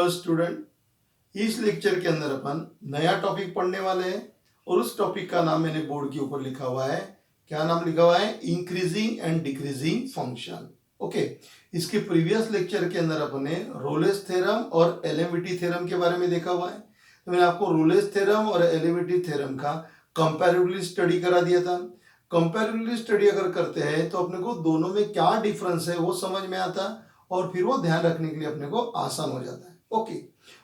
Hello student, इस lecture के अंदर अपन नया टॉपिक पढ़ने वाले हैं और उस टॉपिक का नाम मैंने बोर्ड के ऊपर लिखा हुआ है। क्या नाम लिखा हुआ है? Increasing and decreasing function. Okay, इसके प्रीवियस लेक्चर के अंदर अपन ने रोलेस थ्योरम और एलिमिटी थ्योरम के बारे में देखा हुआ है। तो मैंने आपको रोलेस थ्योरम और एलिमिटी थ्योरम का कंपैरेटिवली स्टडी करा दिया था। कंपैरेटिवली स्टडी अगर करते हैं तो अपने को दोनों में क्या डिफरेंस है वो समझ में आता और फिर वो ध्यान रखने के लिए अपने को आसान हो जाता है। ओके,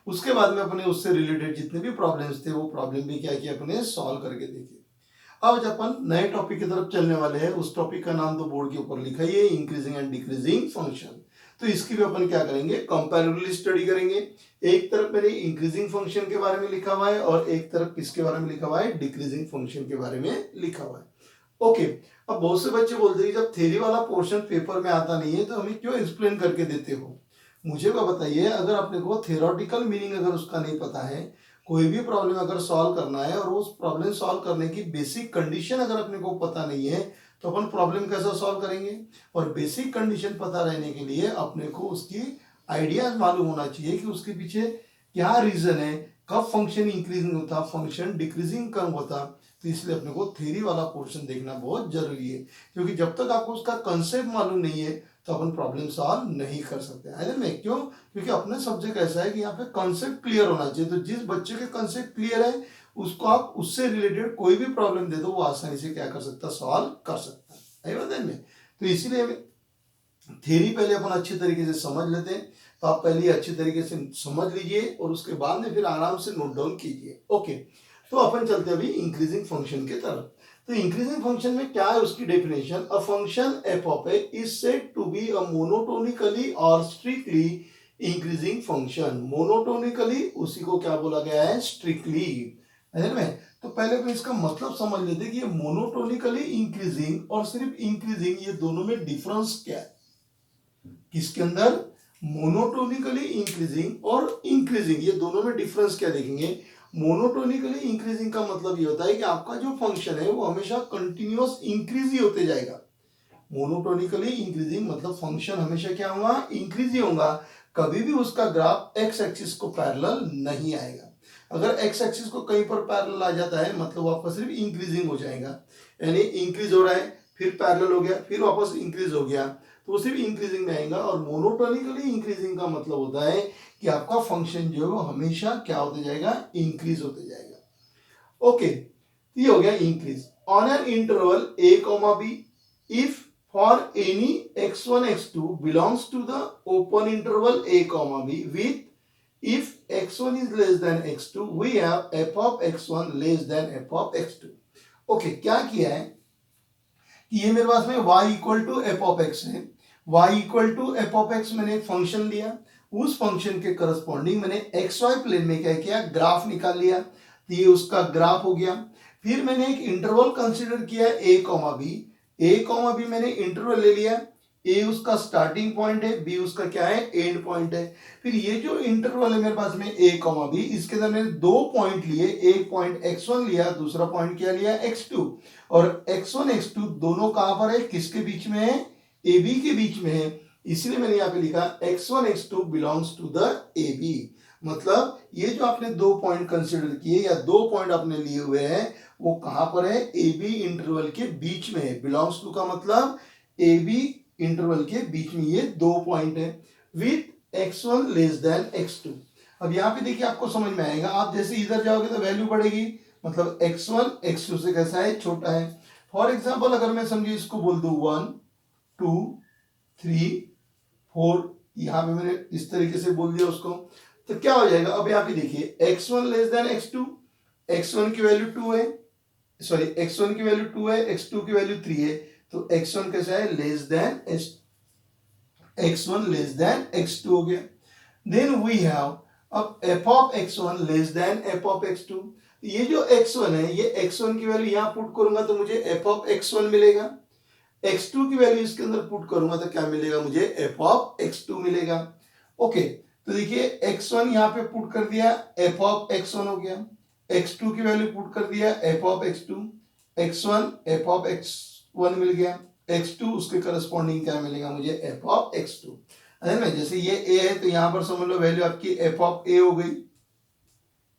उसके बाद में अपने उससे रिलेटेड जितने भी प्रॉब्लम्स थे वो प्रॉब्लम भी क्या किया अपने सॉल्व करके देखे। अब जब अपन नए टॉपिक की तरफ चलने वाले हैं, उस टॉपिक का नाम तो बोर्ड के ऊपर लिखा ही है, इंक्रीजिंग एंड डिक्रीजिंग फंक्शन। तो इसकी भी अपन क्या करेंगे? कंपैरेटिवली स्टडी करेंगे। एक तरफ मैंने इंक्रीजिंग फंक्शन के बारे में लिखा हुआ है और एक तरफ किसके बारे में लिखा हुआ है? डिक्रीजिंग फंक्शन के बारे में लिखा हुआ है। ओके, अब बहुत से बच्चे बोलते हैं जब थ्योरी वाला पोर्शन पेपर में आता नहीं है तो हमें क्यों एक्सप्लेन करके देते हो? मुझे को बताइए, अगर अपने को थ्योरेटिकल मीनिंग अगर उसका नहीं पता है, कोई भी प्रॉब्लम अगर सॉल्व करना है और उस प्रॉब्लम सॉल्व करने की बेसिक कंडीशन अगर अपने को पता नहीं है तो अपन प्रॉब्लम कैसा सॉल्व करेंगे? और बेसिक कंडीशन पता रहने के लिए अपने को उसकी आइडियाज मालूम होना चाहिए कि उसके पीछे क्या रीजन है, कब फंक्शन इंक्रीजिंग होता, फंक्शन डिक्रीजिंग कब होता। तो इसलिए अपने को थ्योरी वाला पोर्शन देखना बहुत जरूरी है, क्योंकि जब तक आपको उसका कंसेप्ट मालूम नहीं है तो अपन प्रॉब्लम सॉल्व नहीं कर सकते। है ना? क्यों? क्योंकि अपने सब्जेक्ट ऐसा है कि यहाँ पे कंसेप्ट क्लियर होना चाहिए। तो जिस बच्चे के कंसेप्ट क्लियर है उसको आप उससे रिलेटेड कोई भी प्रॉब्लम दे दो वो आसानी से क्या कर सकता? सॉल्व कर सकता है। ध्यान में, तो इसीलिए थ्योरी पहले अपन अच्छी तरीके से समझ लेते हैं। तो आप पहले अच्छी तरीके से समझ लीजिए और उसके बाद में फिर आराम से नोट डाउन कीजिए। ओके, तो अपन चलते हैं अभी इंक्रीजिंग फंक्शन के तरफ। तो इंक्रीजिंग फंक्शन में क्या है उसकी definition? A function f of A is said to be a monotonically और स्ट्रिक्टली इंक्रीजिंग फंक्शन। मोनोटोनिकली उसी को क्या बोला गया है? स्ट्रिक्टली। है ना? तो पहले तो इसका मतलब समझ लेते हैं कि ये मोनोटोनिकली इंक्रीजिंग और सिर्फ इंक्रीजिंग ये दोनों में डिफरेंस क्या है। किसके अंदर? मोनोटोनिकली इंक्रीजिंग और इंक्रीजिंग ये दोनों में डिफरेंस क्या देखेंगे। मोनोटोनिकली इंक्रीजिंग का मतलब ये होता है कि आपका जो फंक्शन है वो हमेशा कंटिन्यूअस इंक्रीज ही होते जाएगा। मोनोटोनिकली इंक्रीजिंग मतलब फंक्शन हमेशा क्या होगा? इंक्रीज ही होगा। कभी भी उसका ग्राफ एक्स एक्सिस को पैरेलल नहीं आएगा। अगर एक्स एक्सिस को कहीं पर पैरेलल आ जाता है मतलब आपका सिर्फ इंक्रीजिंग हो जाएगा, यानी इंक्रीज हो रहा है फिर पैरेलल हो गया फिर वापस इंक्रीज हो गया तो वो सिर्फ इंक्रीजिंग में आएगा। और मोनोटोनिकली इंक्रीजिंग का मतलब होता है कि आपका फंक्शन जो है वो हमेशा क्या होते जाएगा? इंक्रीज होते जाएगा। ओके, ये हो गया increase on an interval a comma b if for any x1 x2 belongs to the open interval a comma b with if x1 is less than x2 we have f of x1 less than f of x2। Okay, क्या किया है कि ये मेरे पास में y equal to f of x है। y equal to f of x मैंने एक फंक्शन लिया, उस फंक्शन के करस्पॉन्डिंग मैंने एक्स वाई प्लेन में क्या किया? ग्राफ निकाल लिया। तो ये उसका ग्राफ हो गया। फिर मैंने एक इंटरवल कंसीडर किया ए कॉमा बी। ए कॉमा बी मैंने इंटरवल ले लिया। ए उसका स्टार्टिंग पॉइंट है, बी उसका क्या है? एंड पॉइंट है। फिर ये जो इंटरवल है मेरे पास में ए कॉमा बी, इसके अंदर मैंने दो पॉइंट लिए। एक पॉइंट x1 लिया, दूसरा पॉइंट क्या लिया? x2। और x1 x2 दोनों कहां पर है? किसके बीच में है? ए बी के बीच में है। इसलिए मैंने यहाँ पे लिखा x1 x2 belongs to the A B. मतलब ये जो आपने दो पॉइंट कंसिडर किए या दो पॉइंट आपने लिए हुए हैं वो कहां पर है? ए बी इंटरवल के बीच में है। बिलोंग्स टू का मतलब ए बी इंटरवल के बीच में ये दो पॉइंट है with x1 less than x2। अब यहाँ पे देखिए आपको समझ में आएगा, आप जैसे इधर जाओगे तो वैल्यू बढ़ेगी, मतलब x1 x2 से कैसा है? छोटा है। फॉर एग्जाम्पल अगर मैं समझिए इसको बोल दू 1 2 3 4, यहां पे मैंने इस तरीके से बोल दिया उसको, तो क्या हो जाएगा? अब यहाँ पे देखिए x1 less than x2, x1 की वैल्यू 2 है, सॉरी x1 की वैल्यू 2 है, x2 की वैल्यू 3 है, तो x1 कैसा है? Less than x1 less than x2 हो गया। देन वी हैव अब f of x1 less than f of x2। ये जो x1 है ये x1 की वैल्यू यहां पुट करूंगा तो मुझे f ऑफ x1 मिलेगा। x2 की वैल्यू इसके अंदर पुट करूंगा तो क्या मिलेगा? मुझे f ऑफ x2 मिलेगा। ओके, तो देखिए x1 यहां पे पुट कर दिया, f ऑफ x1 हो गया। x2 की वैल्यू पुट कर दिया, f of x2, x1 f of x1 मिल गया, x2 उसके करस्पॉन्डिंग क्या मिलेगा मुझे? f of x2। है ना। जैसे ये ए है तो यहाँ पर समझ लो वैल्यू आपकी एफ ऑफ ए हो गई,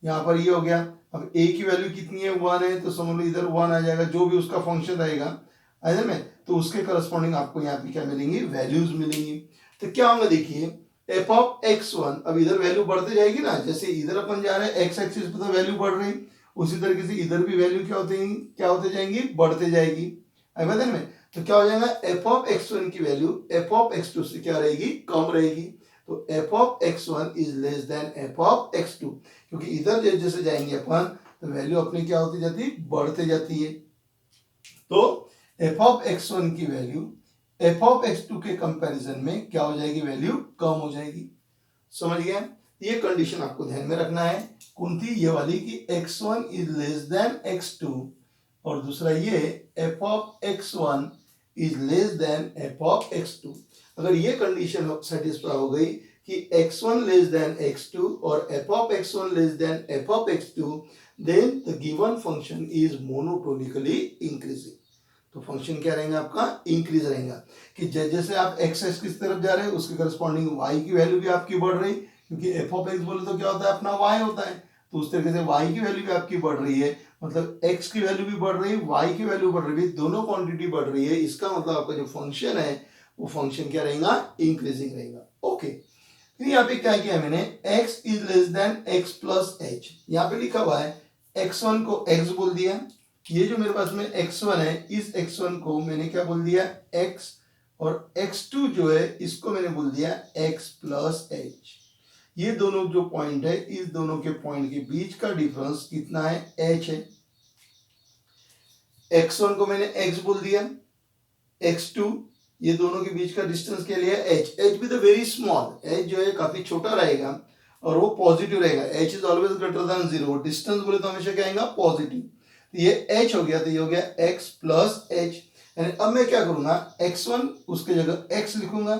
यहाँ पर ये हो गया। अब ए की वैल्यू कितनी है, 1 है, तो समझ लो इधर 1 आ जाएगा, जो भी उसका फंक्शन रहेगा है ना, तो उसके करस्पॉन्डिंग आपको यहाँ पे क्या मिलेंगी, वैल्यूज मिलेंगी। तो क्या होगा देखिए, एफ ऑफ x1, अब इधर वैल्यू बढ़ते जाएगी ना, जैसे इधर अपन जा रहे हैं एक्स एक्सिस पे तो वैल्यू बढ़ रही, उसी तरीके से इधर भी वैल्यू क्या होते जाएंगी, बढ़ते जाएगी, है में। तो क्या हो जाएगा, एफ ऑफ x1 की वैल्यू एफ ऑफ x2 से क्या रहेगी, कम रहेगी। तो F of x1 is less than f of x2, क्योंकि इधर जैसे जाएंगे अपन तो वैल्यू अपनी क्या होती जाती है, बढ़ते जाती है। तो एफ ऑफ x1 की वैल्यू एफ ऑफ x2 के कंपैरिजन में क्या हो जाएगी, वैल्यू कम हो जाएगी। समझ गया, ये कंडीशन आपको ध्यान में रखना है। कौन थी, ये वाली कि x1 is less than x2, और दूसरा ये F of x1 is less than f of x2। अगर ये कंडीशन सेटिस्फाई हो गई कि x1 लेस देन x2 और f of x1 less than f of x2, then the given function is monotonically increasing. तो फंक्शन क्या रहेगा आपका, इंक्रीज रहेगा, कि जैसे आप एक्स एक्सिस की तरफ जा रहे हैं उसके करस्पॉन्डिंग y की वैल्यू भी आपकी बढ़ रही, क्योंकि एफ ऑफ एक्स बोले तो क्या होता है, अपना y होता है, तो उस तरीके से y की वैल्यू भी आपकी बढ़ रही है, मतलब x की वैल्यू भी बढ़ रही है, y की वैल्यू बढ़ रही है, दोनों क्वांटिटी बढ़ रही है। इसका मतलब आपका जो फंक्शन है वो फंक्शन क्या रहेगा, इंक्रीजिंग रहेगा। ओके, फिर यहाँ पे क्या किया मैंने, x is less then x plus h, यहाँ पे लिखा हुआ है x1 को x बोल दिया, ये जो मेरे पास में x1 है, इस x1 को मैंने क्या बोल दिया, x, और x2 जो है इसको मैंने बोल दिया x प्लस h। ये दोनों जो पॉइंट है, इस दोनों के पॉइंट के बीच का डिफरेंस कितना है, h है। x1 को मैंने x बोल दिया, x2, ये दोनों के बीच का डिस्टेंस के लिए h, h भी तो वेरी स्मॉल, h जो है काफी छोटा रहेगा और वो पॉजिटिव रहेगा, h is always greater than 0, distance बोले तो हमेशा क्या आएगा, पॉजिटिव। तो ये h हो गया, तो ये हो गया x प्लस h। यानी अब मैं क्या करूंगा, x1 उसके जगह x लिखूंगा,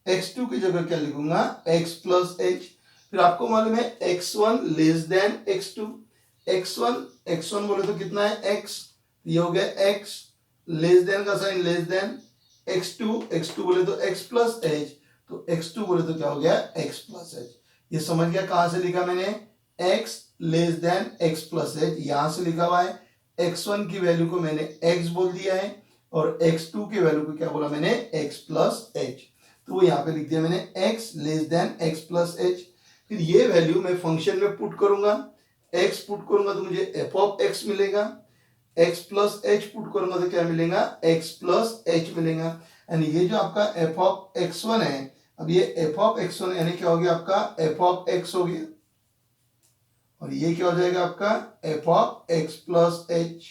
x2 की जगह क्या लिखूंगा, x प्लस h। फिर आपको मालूम है x1 less than x2, x1 बोले तो कितना है, x, ये हो गया x, लेस देन का साइन लेस देन, x2 बोले तो x प्लस h, तो x2 बोले तो क्या हो गया, x प्लस h। ये समझ गया कहां से लिखा मैंने, x less then x plus h, यहां से लिखा हुआ है। x1 की वैल्यू को मैंने x बोल दिया है और x2 की वैल्यू को क्या बोला मैंने, x प्लस h, तो वो यहाँ पे लिख दिया मैंने x less then x plus h। फिर ये वैल्यू मैं फंक्शन में पुट करूंगा, x पुट करूंगा तो मुझे f ऑफ x मिलेगा, x प्लस h पुट करूंगा तो क्या मिलेगा, x प्लस h मिलेगा। यानी ये जो आपका f ऑफ x1 है, अब ये f ऑफ x1 यानी क्या हो गया आपका, f ऑफ x हो गया, और ये क्या हो जाएगा आपका f of x plus h।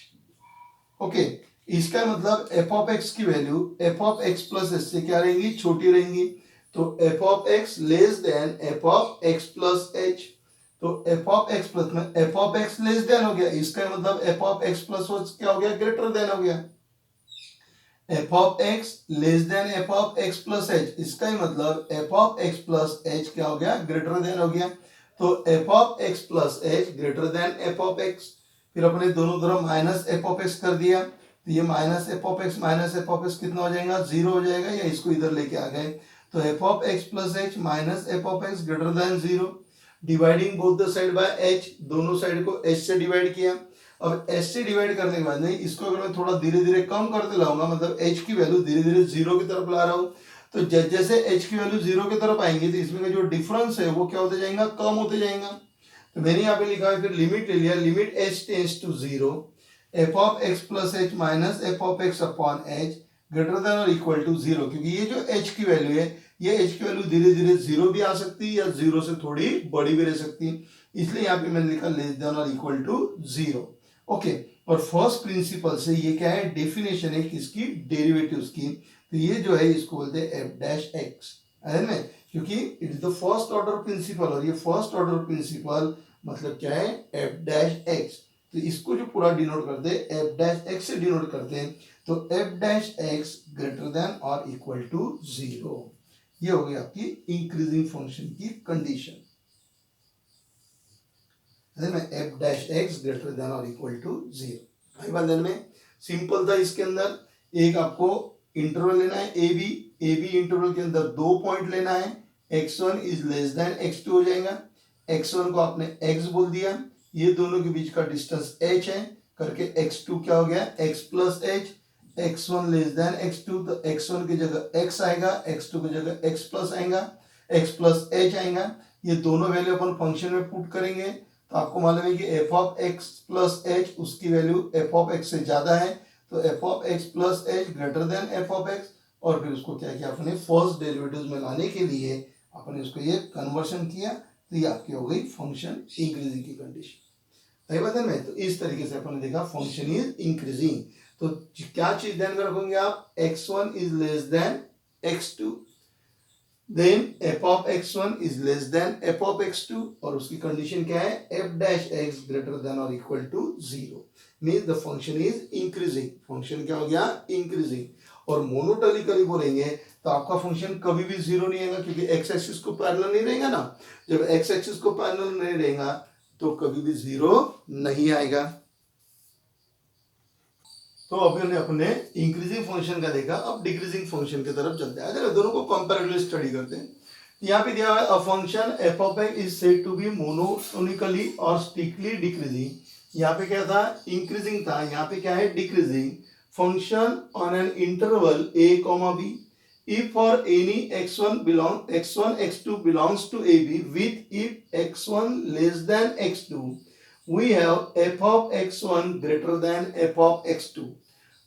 Okay, इसका मतलब f ऑफ x की value f of x plus h से क्या रहेंगी, छोटी रहेंगी, तो f of x less than f of x plus h। तो f ऑफ x प्लस में f of x less then हो गया, इसका मतलब f ऑफ x प्लस क्या हो गया, ग्रेटर देन हो गया। f of x less than f of x plus h, इसका ही मतलब f of x plus h क्या हो गया, ग्रेटर देन हो गया। तो f of x plus h greater than f of x, फिर अपने दोनों तरफ माइनस f ऑफ x कर दिया, तो ये minus f of x minus f of x कितना हो जाएगा, 0 हो जाएगा, या इसको इधर लेके आ गए, तो f of x plus h minus f of x greater than 0, dividing both the side bye h, दोनों साइड को h से डिवाइड किया। अब h से डिवाइड करने के बाद नहीं, इसको अगर मैं थोड़ा धीरे धीरे कम करते लाऊंगा, मतलब h की वैल्यू धीरे धीरे 0 की तरफ ला रहा हूं, तो जैसे h की वैल्यू 0 की तरफ आएंगी तो इसमें का जो डिफरेंस है वो क्या होते जाएगा, कम होते जाएगा। तो मैंने यहाँ पे लिखा है, फिर लिमिट ले लिया, limit h tends to 0, f of x plus h minus f of x upon h greater than और इक्वल टू 0, क्योंकि ये जो h की वैल्यू है, ये h की वैल्यू धीरे धीरे 0 भी आ सकती है या 0 से थोड़ी बड़ी भी रह सकती है, इसलिए यहाँ पे मैंने लिखा लेस देन और इक्वल टू 0। ओके, और फर्स्ट प्रिंसिपल से ये क्या है, डेफिनेशन है किसकी, डेरिवेटिव्स की, तो ये जो है इसको बोलते हैं f डैश x, है ना, क्योंकि it is the first order principle, और ये फर्स्ट ऑर्डर प्रिंसिपल मतलब क्या है, f डैश x। तो इसको जो पूरा डिनोट करते हैं f डैश x से डिनोट करते हैं, तो f dash x greater than और इक्वल टू 0, ये हो गई आपकी इंक्रीजिंग फंक्शन की कंडीशन, है ना, f dash x greater than और इक्वल टू 0। भाई बंधन में सिंपल था, इसके अंदर एक आपको इंटरवल लेना है a b, A B interval के अंदर 2 पॉइंट लेना है, x1 is less than x2 हो जाएगा। x1 को आपने x बोल दिया, ये दोनों के बीच का डिस्टेंस h है, करके x2 क्या हो गया, x plus h, x1 less than x2, तो x1 की जगह x आएगा, x2 की जगह x प्लस आएगा, x प्लस h आएगा। ये दोनों वैल्यू अपन फंक्शन में पुट करेंगे तो आपको मालूम है कि f of x plus h उसकी वैल्यू f ऑफ x से ज्यादा है, तो f of x plus h greater than f of x, और फिर उसको क्या किया अपने फर्स्ट डेरिवेटिव में लाने के लिए आपने उसको ये कन्वर्शन किया, तो ये आपकी हो गई फंक्शन इंक्रीजिंग की कंडीशन। है बता में, तो इस तरीके से अपन ने देखा फंक्शन इज इंक्रीजिंग। तो क्या चीज ध्यान में रखोगे आप, x1 is less than x2, then f of x1 is less than f of x2, और उसकी कंडीशन क्या है, f dash x greater than और equal to 0, means the function is increasing. Function क्या हो गया, इंक्रीजिंग। और मोनोटोनिकली बोलेंगे तो आपका फंक्शन कभी भी 0 नहीं आएगा, क्योंकि x एक्सिस को पैरेलल नहीं रहेगा ना। जब x एक्सिस को पैरेलल नहीं रहेगा तो कभी भी 0 नहीं आएगा। तो अभी हमने अपने इंक्रीजिंग फंक्शन का देखा, अब डिक्रीजिंग फंक्शन की तरफ चलते हैं। अगर दोनों को कंपैरेटिवली स्टडी करते हैं, यहाँ पे दिया हुआ है a function f of x is said to be monotonically और स्ट्रिक्टली डिक्रीजिंग। यहाँ पे क्या था, इंक्रीजिंग था, यहाँ पे क्या है, decreasing. Function on an interval a, b if for any x1 x2 belongs to ab with if x1 less than x2 we have f of x1 greater than f of x2।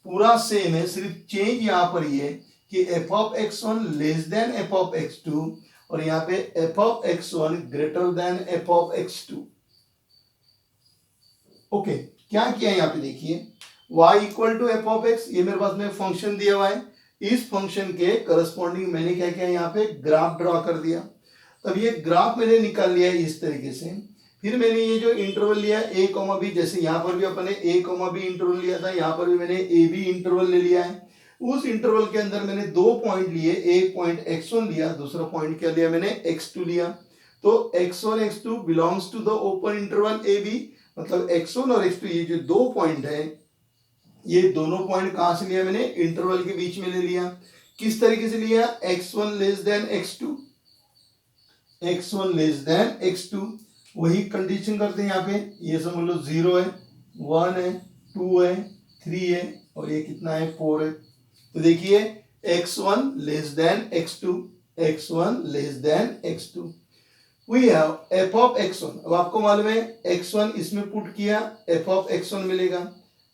पूरा same है, सिर्फ change यहाँ पर ये कि f of x1 less than f of x2 और यहाँ पे f of x1 greater than f of x2। Okay, क्या किया यहाँ पे देखिए, y equal to f of x, ये मेरे पास में फंक्शन दिया हुआ है। इस फंक्शन के करस्पॉन्डिंग मैंने क्या किया, यहाँ पे ग्राफ ड्रॉ कर दिया। तब ये ग्राफ मैंने निकाल लिया है इस तरीके से। फिर मैंने ये जो इंटरवल लिया a, b, जैसे यहाँ पर भी अपने a, b इंटरवल लिया था, यहाँ पर भी मैंने a, b इंटरवल ले लिया है। उस इंटरवल के अंदर मैंने 2 पॉइंट लिए, एक पॉइंट x1 लिया, दूसरा पॉइंट क्या लिया मैंने, x2 लिया। तो x1 x2 belongs to the open interval a b, मतलब x1 और x2 ये जो 2 पॉइंट है, ये दोनों पॉइंट कहां से लिया मैंने, इंटरवल के बीच में ले लिया। किस तरीके से लिया, x1 less than x2, x1 less than x2, वही कंडीशन करते हैं यहाँ पे। ये समझ लो 0 है, 1 है, 2 है, 3 है और ये कितना है, 4 है। तो देखिए x1 less than x2, x1 less than x2, have हैव f ऑफ x1। अब आपको मालूम है x1 इसमें पुट किया f ऑफ x1 मिलेगा,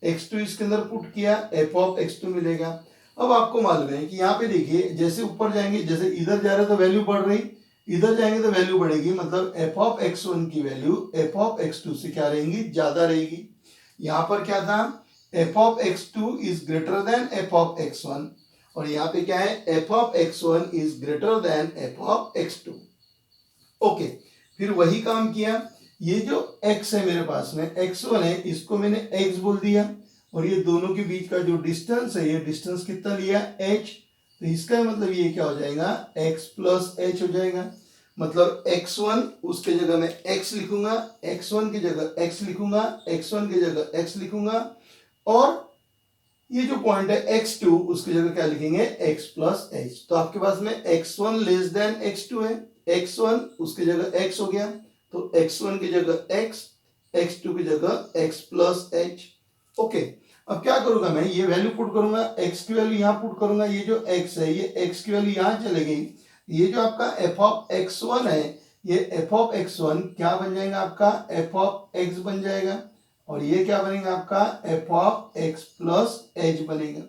x2 इसके अंदर पुट किया f ऑफ x2 मिलेगा। अब आपको मालूम है कि यहाँ पे देखिए, जैसे ऊपर जाएंगे, जैसे इधर जा रहे तो वैल्यू बढ़ रही, इधर जाएंगे तो वैल्यू बढ़ेगी, मतलब f ऑफ x1 की वैल्यू f ऑफ x2 से क्या रहेगी, ज्यादा रहेगी। यहाँ पर क्या था, f of x2 is greater than f of x1, और यहाँ पे क्या है, f of x1 is greater than f of x2। Okay, फिर वही काम किया। ये जो x है मेरे पास में, x1 है, इसको मैंने x बोल दिया, और ये दोनों के बीच का जो डिस्टेंस है, ये डिस्टेंस कितना लिया, h। तो इसका मतलब ये क्या हो जाएगा, x प्लस h हो जाएगा। मतलब x1 उसके जगह में x लिखूंगा, x1 की जगह x लिखूंगा, x1 की जगह x लिखूंगा, और ये जो पॉइंट है x2 उसकी जगह क्या लिखेंगे, x प्लस h। तो आपके पास में x1 लेस देन x2 है, x1 उसकी जगह x हो गया, तो x1 की जगह x, x2 की जगह x प्लस h। ओके, अब क्या करूंगा मैं, ये वैल्यू पुट करूंगा, x की वैल्यू यहाँ पुट करूंगा, ये जो x है ये x की वैल्यू यहाँ चले गई, ये जो आपका f ऑफ x1 है, ये f ऑफ x1 क्या बन जाएगा आपका, f ऑफ x बन जाएगा, और ये क्या बनेगा आपका, f of x plus h बनेगा।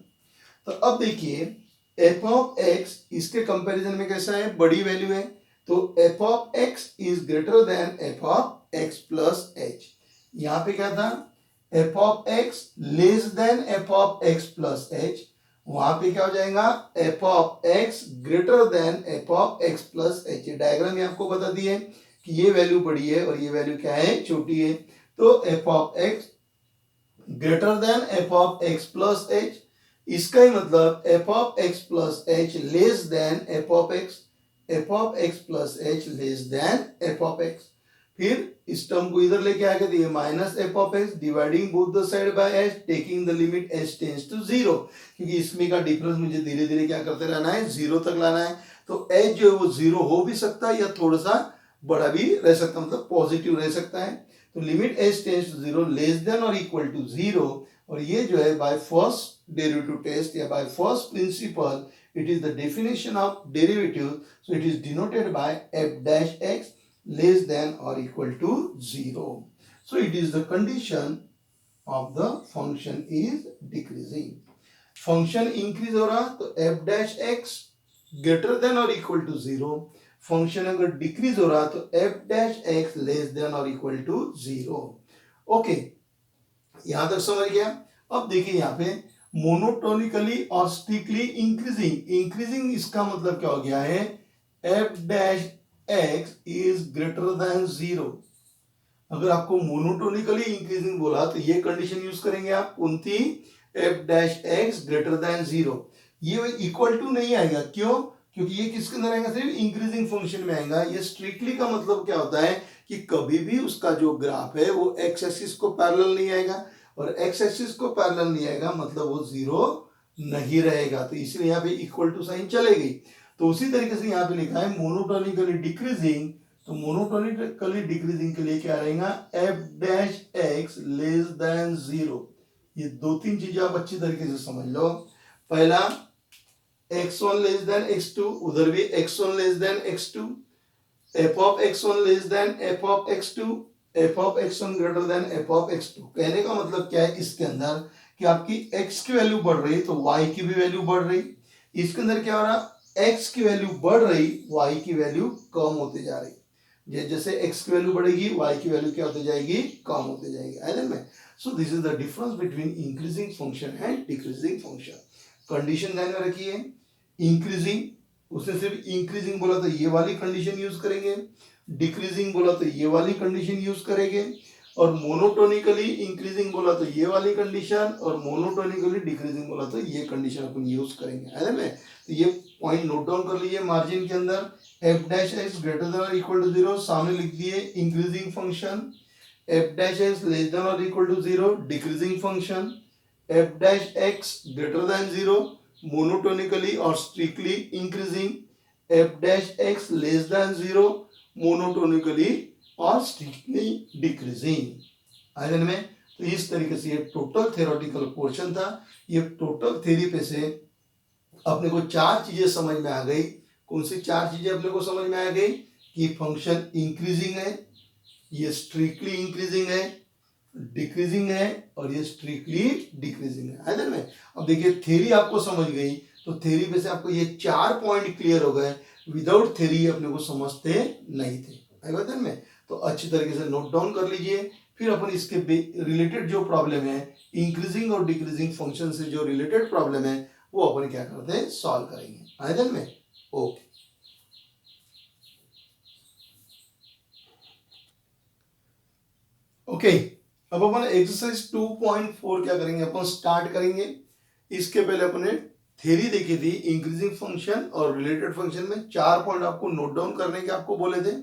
तो अब देखिए f ऑफ x इसके कंपैरिजन में कैसा है, बड़ी वैल्यू है, तो f of x is greater than f of x plus h। यहाँ पे क्या था, f of x less than f of x plus h, वहां पे क्या हो जाएगा, f of x greater than f of x plus h। ये डायग्राम में आपको बता दिए कि ये वैल्यू बड़ी है और ये वैल्यू क्या है, छोटी है। तो f of x greater than f of x plus h, इसका ही मतलब f of x plus h less than f of x, f of x plus h less than f of x। फिर इस term को इधर लेके आएगा तो ये minus f of x dividing both the side by h taking the limit h tends to zero, क्योंकि इसमें का डिफरेंस मुझे धीरे धीरे क्या करते रहना है, जीरो तक लाना है। तो एच जो है वो जीरो हो भी सकता है या थोड़ा सा बड़ा भी रह सकता है, मतलब पॉजिटिव रह सकता है। तो limit h tends to zero less than और इक्वल टू जीरो, और ये जो है बाय फर्स्ट डेरिवेटिव टेस्ट या बाय first principle it is the definition of derivative, so it is denoted by f dash x less than or equal to 0. So it is the condition of the function is decreasing. Function increase हो रहा तो f dash x greater than or equal to 0. Function अगर decrease हो रहा तो f dash x less than or equal to 0. Okay, यहां तक समझ गया। अब देखिए यहाँ पे मोनोटोनिकली और स्ट्रिक्टली इंक्रीजिंग, इंक्रीजिंग इसका मतलब क्या हो गया है, f dash x is greater than zero. अगर आपको मोनोटोनिकली इंक्रीजिंग बोला तो ये कंडीशन यूज करेंगे आप, कौन सी, f dash x greater than zero. ये इक्वल टू नहीं आएगा, क्यों, क्योंकि ये किसके अंदर आएगा, सिर्फ इंक्रीजिंग फंक्शन में आएगा। ये स्ट्रिक्टली का मतलब क्या होता है कि कभी भी उसका जो ग्राफ है वो एक्स एक्सिस को पैरेलल नहीं आएगा, और एक्स एक्सिस को पैरेलल नहीं आएगा मतलब वो जीरो नहीं रहेगा, तो इसलिए यहाँ पे इक्वल टू साइन चलेगी। तो उसी तरीके से यहाँ पे लिखा है मोनोटोनिकली डिक्रीजिंग, तो मोनोटोनिकली डिक्रीजिंग के लिए क्या रहेगा, F dash x less than zero. ये दो तीन चीजें आप अच्छी तरीके से समझ लो। पहला x1 लेस देन x2, उधर भी x1 less than x2, f of x1 less than f of x2, f of x1 greater than f of x2। कहने का मतलब क्या है इसके अंदर कि आपकी x की वैल्यू बढ़ रही तो y की भी वैल्यू बढ़ रही। इसके अंदर क्या हो रहा, x की वैल्यू बढ़ रही, y की वैल्यू कम होते जा रही। जैसे x की वैल्यू बढ़ेगी y की वैल्यू क्या होती जाएगी, कम होते जाएगी, है ना। So this is the difference between increasing function and decreasing function. Condition ध्यान में रखिए, इंक्रीजिंग, उसने सिर्फ इंक्रीजिंग बोला तो ये वाली कंडीशन यूज करेंगे, डिक्रीजिंग बोला तो ये वाली कंडीशन यूज करेंगे, और मोनोटोनिकली इंक्रीजिंग बोला तो ये वाली कंडीशन, और मोनोटोनिकली डिक्रीजिंग बोला तो ये कंडीशन अपन यूज करेंगे, है ना। तो ये पॉइंट नोट डाउन कर लीजिए मार्जिन के अंदर, f dash x greater than और इक्वल टू जीरो, सामने लिख दिए increasing function, f dash x less than और equal to zero decreasing function, f dash x greater than zero monotonically और strictly increasing, f dash x less than zero monotonically और strictly decreasing. आइडन में तो इस तरीके से ये टोटल थ्योरेटिकल पोर्शन था। ये टोटल थ्योरी पे से अपने को चार चीजें समझ में आ गई। कौन सी चार चीजें अपने को समझ में आ गई, कि फंक्शन इंक्रीजिंग है, ये स्ट्रिक्टली इंक्रीजिंग है, डिक्रीजिंग है, और ये स्ट्रिक्टली डिक्रीजिंग है ना। में अब देखिए थ्योरी आपको समझ गई, तो थ्योरी में से आपको ये चार पॉइंट क्लियर हो गए। विदाउट थ्योरी अपने को समझते नहीं थे, है बता में। तो अच्छी तरीके से नोट डाउन कर लीजिए, फिर अपन इसके रिलेटेड जो प्रॉब्लम है, इंक्रीजिंग और डिक्रीजिंग फंक्शन से जो रिलेटेड प्रॉब्लम है वो अपन क्या करते हैं, सॉल्व करेंगे, है में। ओके, ओके, अब अपन एक्सरसाइज 2.4 क्या करेंगे, अपन स्टार्ट करेंगे। इसके पहले अपने थ्योरी देखी थी इंक्रीजिंग फंक्शन और रिलेटेड फंक्शन में, चार पॉइंट आपको नोट डाउन करने के आपको बोले थे।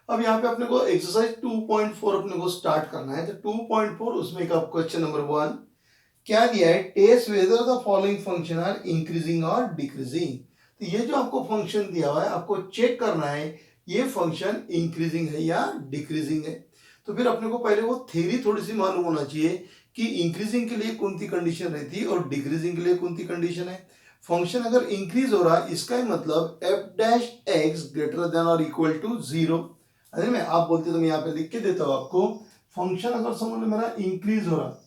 अब यहाँ पे अपने को एक्सरसाइज 2.4 अपने को स्टार्ट करना है। तो 2.4 उसमें का क्वेश्चन नंबर 1 क्या दिया है, test whether the following function are increasing और डिक्रीजिंग। तो ये जो आपको फंक्शन दिया हुआ है आपको चेक करना है ये फंक्शन इंक्रीजिंग है या डिक्रीजिंग है। तो फिर अपने को पहले वो थ्योरी थोड़ी सी मालूम होना चाहिए कि इंक्रीजिंग के लिए कौन सी कंडीशन रहती है और डिक्रीजिंग के लिए कौन सी कंडीशन है। फंक्शन अगर इंक्रीज हो रहा है इसका ही मतलब F dash x greater than और इक्वल टू जीरो। अरे मैं आप बोलते तो मैं यहाँ पे लिख के देता हूं आपको, फंक्शन अगर समझ लो मेरा इंक्रीज हो रहा,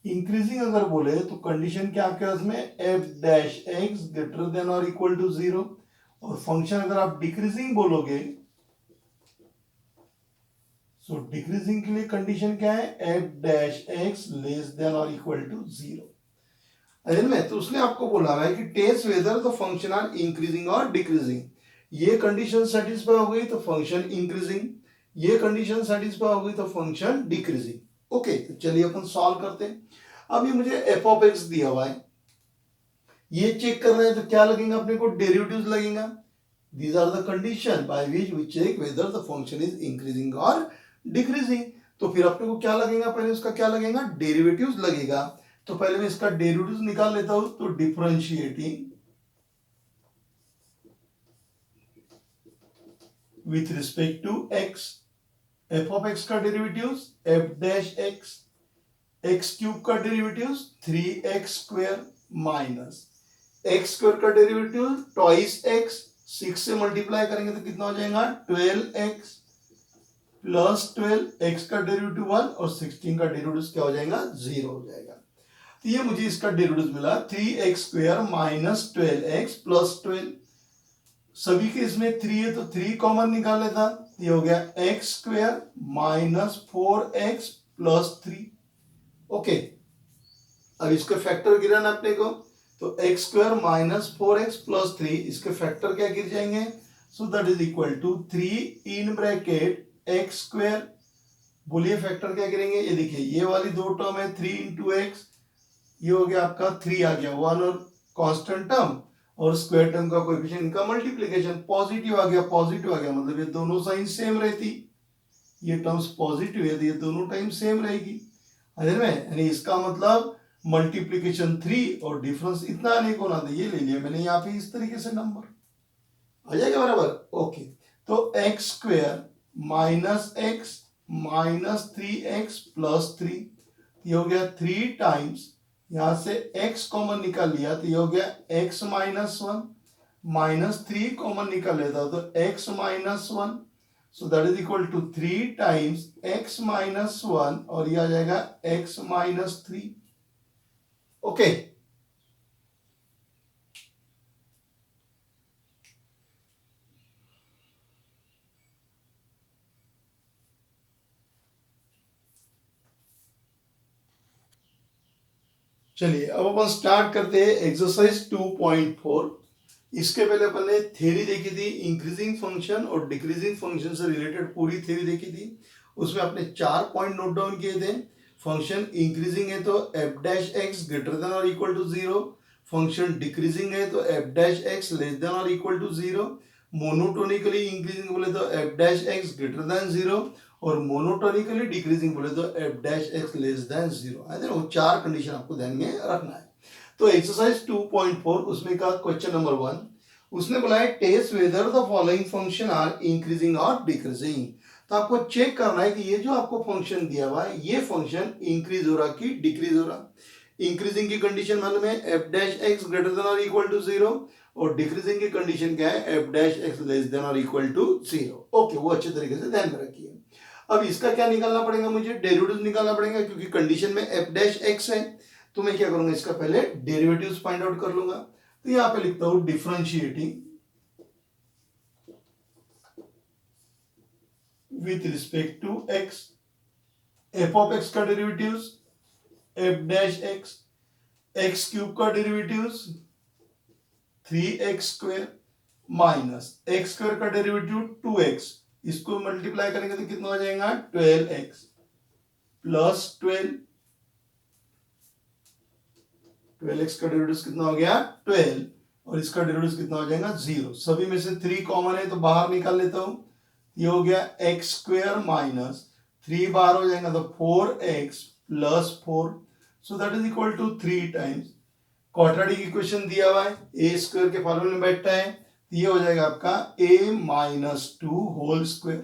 इंक्रीजिंग अगर बोले तो कंडीशन क्या आपके पास में, F dash x greater than और इक्वल टू जीरो। और फंक्शन अगर आप डिक्रीजिंग बोलोगे, सो डिक्रीजिंग के लिए कंडीशन क्या है, f dash x less than और इक्वल टू जीरो। में तो उसने आपको बोला है कि test whether the function are increasing और डिक्रीजिंग। ये कंडीशन सेटिस्फाई हो गई तो फंक्शन इंक्रीजिंग, ये कंडीशन सेटिस्फाई हो गई तो फंक्शन डिक्रीजिंग। ओके, तो चलिए अपन सॉल्व करते हैं। अब ये मुझे एफ ऑफ एक्स दिया हुआ है, ये चेक कर रहे हैं तो क्या लगेगा अपने को, डेरिवेटिव्स लगेगा। These are the condition by which we check whether the function is increasing or decreasing. तो फिर अपने को क्या लगेगा, पहले उसका क्या लगेगा, डेरिवेटिव्स लगेगा. तो पहले मैं इसका डेरिवेटिव्स निकाल लेता हूं. तो differentiating with respect to x, f of x का derivatives f dash x, x cube का derivatives 3x square minus x square का डेरिवेटिव ट्वाइस x, 6 से मल्टीप्लाई करेंगे तो कितना हो जाएगा 12x प्लस 12, x का डेरिवेटिव 1 और 16 का डेरिवेटिव क्या हो जाएगा 0 हो जाएगा. तो ये मुझे इसका डेरिवेटिव मिला 3x square minus 12x plus 12. सभी के इसमें 3 है तो 3 कॉमन निकाल लेता. ये हो गया x square minus 4x plus 3. Okay, अब इसका फैक्टर गिराना अपने को. तो x square minus 4x plus 3, इसके फैक्टर क्या गिर जाएंगे. So that is equal to 3 in bracket x square. बोलिए फैक्टर क्या गिरेंगे. ये देखिए ये वाली दो टर्म है 3 इंटू एक्स, ये हो गया आपका 3 आ गया 1 और कांस्टेंट टर्म और स्क्वायर टर्म का कोएफिशिएंट इनका मल्टीप्लिकेशन पॉजिटिव आ गया, पॉजिटिव आ गया मतलब ये दोनों साइन सेम रहती. ये टर्म्स पॉजिटिव है तो ये दोनों टाइम सेम रहेगी. यानी इसका मतलब मल्टीप्लीकेशन 3 और डिफरेंस इतना आने को ना, ये ले लिया मैंने यहाँ पे इस तरीके से नंबर आ जाएगा बराबर. ओके, तो x square minus x minus 3x plus 3, ये हो गया 3 टाइम्स, यहां से x कॉमन निकाल लिया तो ये हो गया x माइनस 1, माइनस 3 कॉमन निकाल लेता तो x minus 1. So that is equal to 3 times x minus 1 और ये आ जाएगा x माइनस 3. ओके, चलिए अब अपन स्टार्ट करते हैं एक्सरसाइज 2.4. इसके पहले अपन ने थ्योरी देखी थी इंक्रीजिंग फंक्शन और डिक्रीजिंग फंक्शन से रिलेटेड पूरी थ्योरी देखी थी. उसमें आपने 4 पॉइंट नोट डाउन किए थे. फंक्शन इंक्रीजिंग है तो f dash x greater than और इक्वल टू 0. फंक्शन डिक्रीजिंग है तो f dash x less than और इक्वल टू 0. मोनोटोनिकली इंक्रीजिंग बोले तो f dash x greater than 0 और मोनोटोनिकली डिक्रीजिंग बोले तो f dash x less then 0. है ना, वो 4 कंडीशन आपको ध्यान में रखना है. तो एक्सरसाइज 2.4 उसमें का क्वेश्चन नंबर 1 उसने बोला है test whether the following function are increasing और डिक्रीजिंग. तो आपको चेक करना है कि ये जो आपको फंक्शन दिया हुआ है ये फंक्शन इंक्रीज हो रहा कि डिक्रीज हो रहा. इंक्रीजिंग की कंडीशन मालूम है f dash x greater than और इक्वल टू 0 और डिक्रीजिंग की कंडीशन क्या है f dash x less than और इक्वल टू 0. ओके, वो अच्छे तरीके से ध्यान में रखिए. अब इसका क्या निकालना पड़ेगा, मुझे डेरिवेटिव निकालना पड़ेगा क्योंकि कंडीशन में f डैश एक्स है. तो मैं क्या करूंगा, इसका पहले डेरिवेटिव्स फाइंड आउट कर लूंगा. तो यहां पे लिखता हूं differentiating with respect to x, f of x का derivatives f dash x, x cube का derivatives 3x square minus x square का डेरिवेटिव 2x, इसको मल्टीप्लाई करेंगे तो कितना हो जाएगा 12x प्लस 12x का डेरिवेटिव कितना हो गया 12 और इसका डेरिवेटिव कितना हो जाएगा 0. सभी में से 3 कॉमन है तो बाहर निकाल लेता हूं. ये हो गया x स्क्वायर माइनस 3 बाहर हो जाएगा तो 4x plus 4. So that is equal to 3 times quadratic equation दिया हुआ है a स्क्वायर के फॉर्मूले में बैठता है तो ये हो जाएगा आपका a माइनस 2 होल स्क्वायर.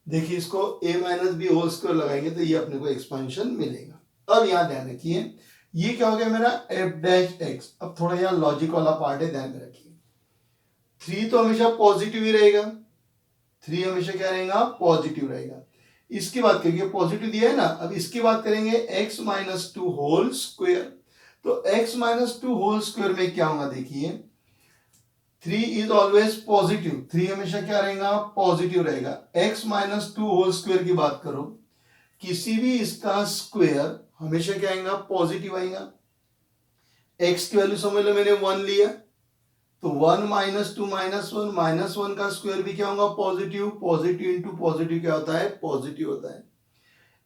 देखिए इसको a minus b whole square लगाएंगे तो ये अपने को एक्सपेंशन मिलेगा. अब यहां ध्यान रखिए ये क्या हो गया मेरा f डैश एक्स. अब थोड़ा यहाँ लॉजिक वाला पार्ट है, ध्यान में रखिए. 3 तो हमेशा पॉजिटिव ही रहेगा, 3 हमेशा क्या रहेगा पॉजिटिव रहेगा. इसकी बात करेंगे पॉजिटिव दिया है ना. अब इसकी बात करेंगे x माइनस 2 होल स्क्वायर. तो x माइनस 2 होल स्क्वायर में क्या होगा देखिए 3 इज ऑलवेज पॉजिटिव, 3 हमेशा क्या रहेगा पॉजिटिव रहेगा. x माइनस 2 होल स्क्वायर की बात करो, किसी भी इसका स्क्वायर हमेशा क्या आएगा पॉजिटिव आएगा. x की वैल्यू समझ लो मैंने 1 लिया तो 1 माइनस 2 माइनस 1, माइनस 1 का स्क्वायर भी क्या होगा पॉजिटिव, पॉजिटिव इंटू पॉजिटिव क्या होता है पॉजिटिव होता है.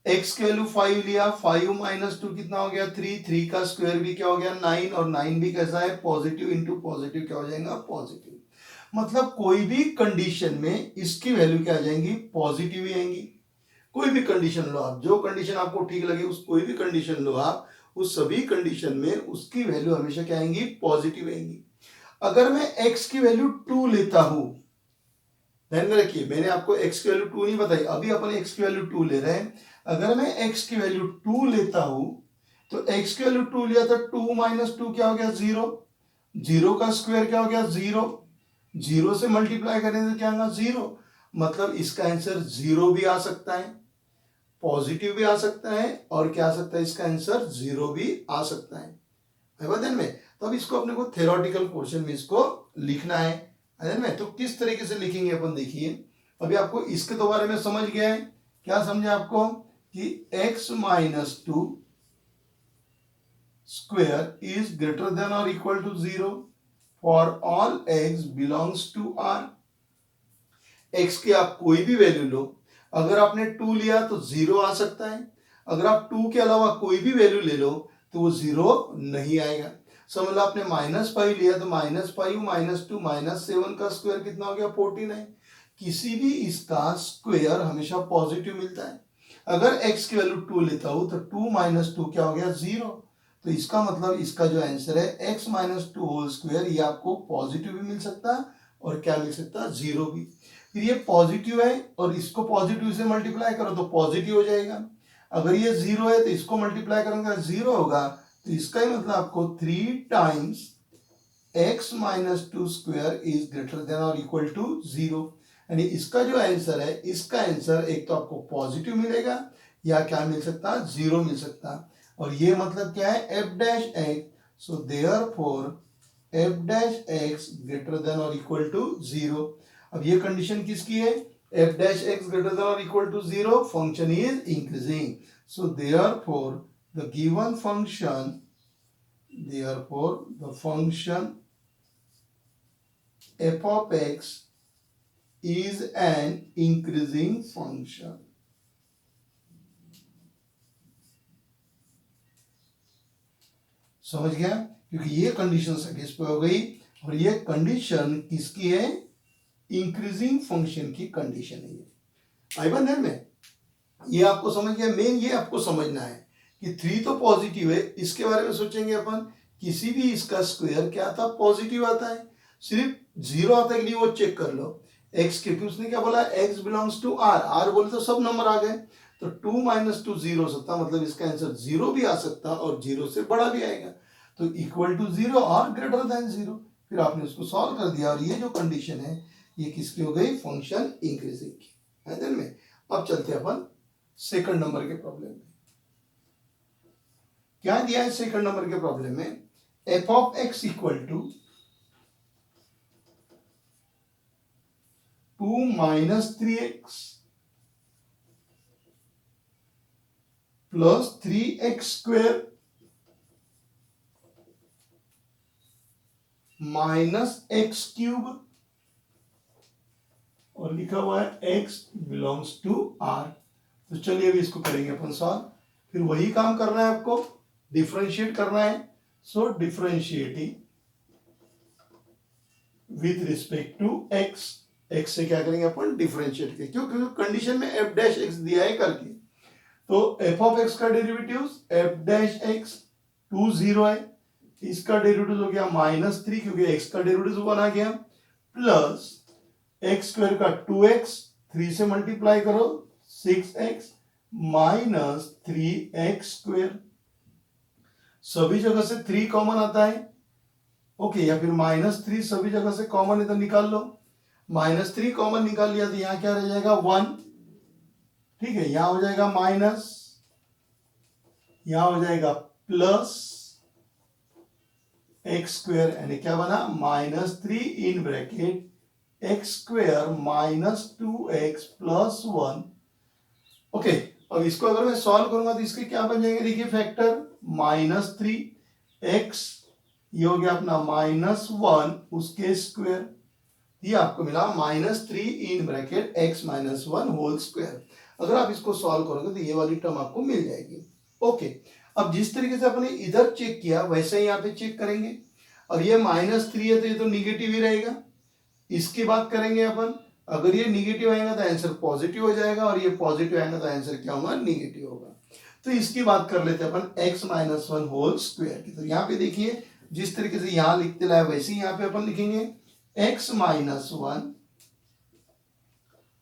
x की वैल्यू 5 लिया, 5 माइनस 2 कितना हो गया 3, 3 का स्क्वायर भी क्या हो गया 9 और 9 भी कैसा है पॉजिटिव इंटू पॉजिटिव क्या हो जाएगा पॉजिटिव. मतलब कोई भी कंडीशन में इसकी वैल्यू क्या आ जाएंगी, पॉजिटिव ही आएंगी। कोई भी कंडीशन लो आप, जो कंडीशन आपको ठीक लगे उस कोई भी कंडीशन लो आप, उस सभी कंडीशन में उसकी वैल्यू हमेशा क्या आएंगी, पॉजिटिव आएंगी। अगर मैं x की वैल्यू 2 लेता हूं, ध्यान में रखिए मैंने आपको x की वैल्यू 2 नहीं बताई, अभी अपन x की वैल्यू 2 ले रहे हैं। अगर मैं x की वैल्यू 2 लेता हूं तो x की वैल्यू 2 लिया तो 2 माइनस 2 क्या हो गया, 0। 0 का स्क्वायर क्या हो गया, 0। 0 से मल्टीप्लाई करेंगे तो क्या होगा, 0। मतलब इसका आंसर 0 भी आ सकता है, पॉजिटिव भी आ सकता है, और क्या आ सकता है, इसका आंसर 0 भी आ सकता है। ध्यान में, तो अब इसको अपने को थ्योरेटिकल पोर्शन में इसको लिखना है। ध्यान में, तो किस तरीके से लिखेंगे अपन देखिए। अभी आपको इसके तो बारे में समझ गया है, क्या समझा आपको कि x minus 2 square is greater than और equal to 0 for all x belongs to r। x की आप कोई भी वैल्यू लो, अगर आपने 2 लिया तो 0 आ सकता है, अगर आप 2 के अलावा कोई भी वैल्यू ले लो तो वो 0 नहीं आएगा। समझ लो आपने -5 लिया तो -5 -2 -7 का स्क्वायर कितना हो गया, 14 है। किसी भी इसका स्क्वायर हमेशा पॉजिटिव मिलता है। अगर x की वैल्यू 2 लेता हूं तो 2 - 2 क्या हो गया, 0। तो इसका मतलब इसका जो आंसर है x - 2 होल स्क्वायर, ये आपको पॉजिटिव भी मिल सकता है और क्या मिल सकता है, 0 भी। फिर ये पॉजिटिव है और इसको पॉजिटिव से मल्टीप्लाई करो तो पॉजिटिव हो जाएगा। अगर ये 0 है तो इसको मल्टीप्लाई करूंगा 0 होगा, तो इसका ही मतलब आपको 3 times x - 2 square is greater than और इक्वल टू 0। यानी इसका जो आंसर है, इसका आंसर एक तो आपको पॉजिटिव मिलेगा या क्या मिल सकता है, 0 मिल सकता है। और ये मतलब क्या है, f dash x, so therefore f dash x greater than और इक्वल टू 0। अब ये कंडीशन किसकी है, f dash x greater than और equal to 0, function is increasing, so therefore the given function, therefore the function f of x is an increasing function। समझ गया, क्योंकि ये कंडीशन सेटिस्फाई हो गई और ये कंडीशन किसकी है, इंक्रीजिंग फंक्शन की कंडीशन है। आई बात में, ये आपको समझ गया। मेन ये आपको समझना है कि 3 तो पॉजिटिव है, इसके बारे में सोचेंगे अपन, किसी भी इसका स्क्वायर क्या आता, पॉजिटिव आता है। सिर्फ 0 आता है कि नहीं वो चेक कर लो। x, क्योंकि उसने क्या बोला, x belongs to r, r बोले तो सब नंबर आ गए, तो 2 - 2 0 सकता, मतलब इसका आंसर 0 भी आ सकता और 0 से बड़ा भी आएगा, तो इक्वल टू 0 और ग्रेटर देन 0। फिर आपने उसको सॉल्व कर दिया और ये जो कंडीशन है ये किसकी हो गई, फंक्शन इंक्रीजिंग की। है ध्यान में। अब चलते हैं अपन सेकंड नंबर के प्रॉब्लम में। क्या दिया है सेकंड नंबर के प्रॉब्लम में, f of x equal to 2 - 3x plus 3x square minus x cube, और लिखा हुआ है x बिलोंग्स टू r। तो चलिए अभी इसको करेंगे अपन सॉल्व। फिर वही काम करना है आपको, डिफरेंशिएट करना है। So differentiating with respect to x, x से क्या करेंगे अपन, डिफरेंशिएट करेंगे, क्योंकि कंडीशन में f डैश x दिया है करके। तो f ऑफ x का डेरिवेटिव f डैश x 2 0 है, इसका डेरिवेटिव हो गया -3, क्योंकि x का डेरिवेटिव 1 आ गया, प्लस x स्क्वायर का 2x, 3 से मल्टीप्लाई करो 6x माइनस 3x स्क्वायर, सभी जगह से 3 कॉमन आता है, ओके, या फिर -3 सभी जगह से कॉमन है तो निकाल लो। -3 कॉमन निकाल लिया तो यहां क्या रह जाएगा, 1, ठीक है, यहां हो जाएगा माइनस, यहां हो जाएगा प्लस एक्स स्क्वायर, यानी क्या बना, -3 in bracket x square -2x plus 1। Okay, अब इसको अगर मैं सॉल्व करूंगा तो इसके क्या बन जाएंगे, देखिए फैक्टर, -3x, ये हो गया अपना -1 उसके स्क्वायर, ये आपको मिला -3 in bracket x - 1 whole square. अगर आप इसको सॉल्व करोगे तो ये वाली टर्म आपको मिल जाएगी। ओके, अब जिस तरीके से अपने इधर चेक किया वैसे ही यहाँ पे चेक करेंगे। अब ये -3 है तो ये तो निगेटिव ही रहेगा, इसकी बात करेंगे अपन, अगर ये निगेटिव आएगा तो आंसर पॉजिटिव हो जाएगा, और ये पॉजिटिव आएगा तो आंसर क्या होगा, निगेटिव होगा। तो इसकी बात कर लेते हैं अपन x minus one whole square की। तो यहाँ पे देखिए जिस तरीके से यहाँ लिखते लाए वैसे ही यहाँ पे अपन लिखेंगे x minus one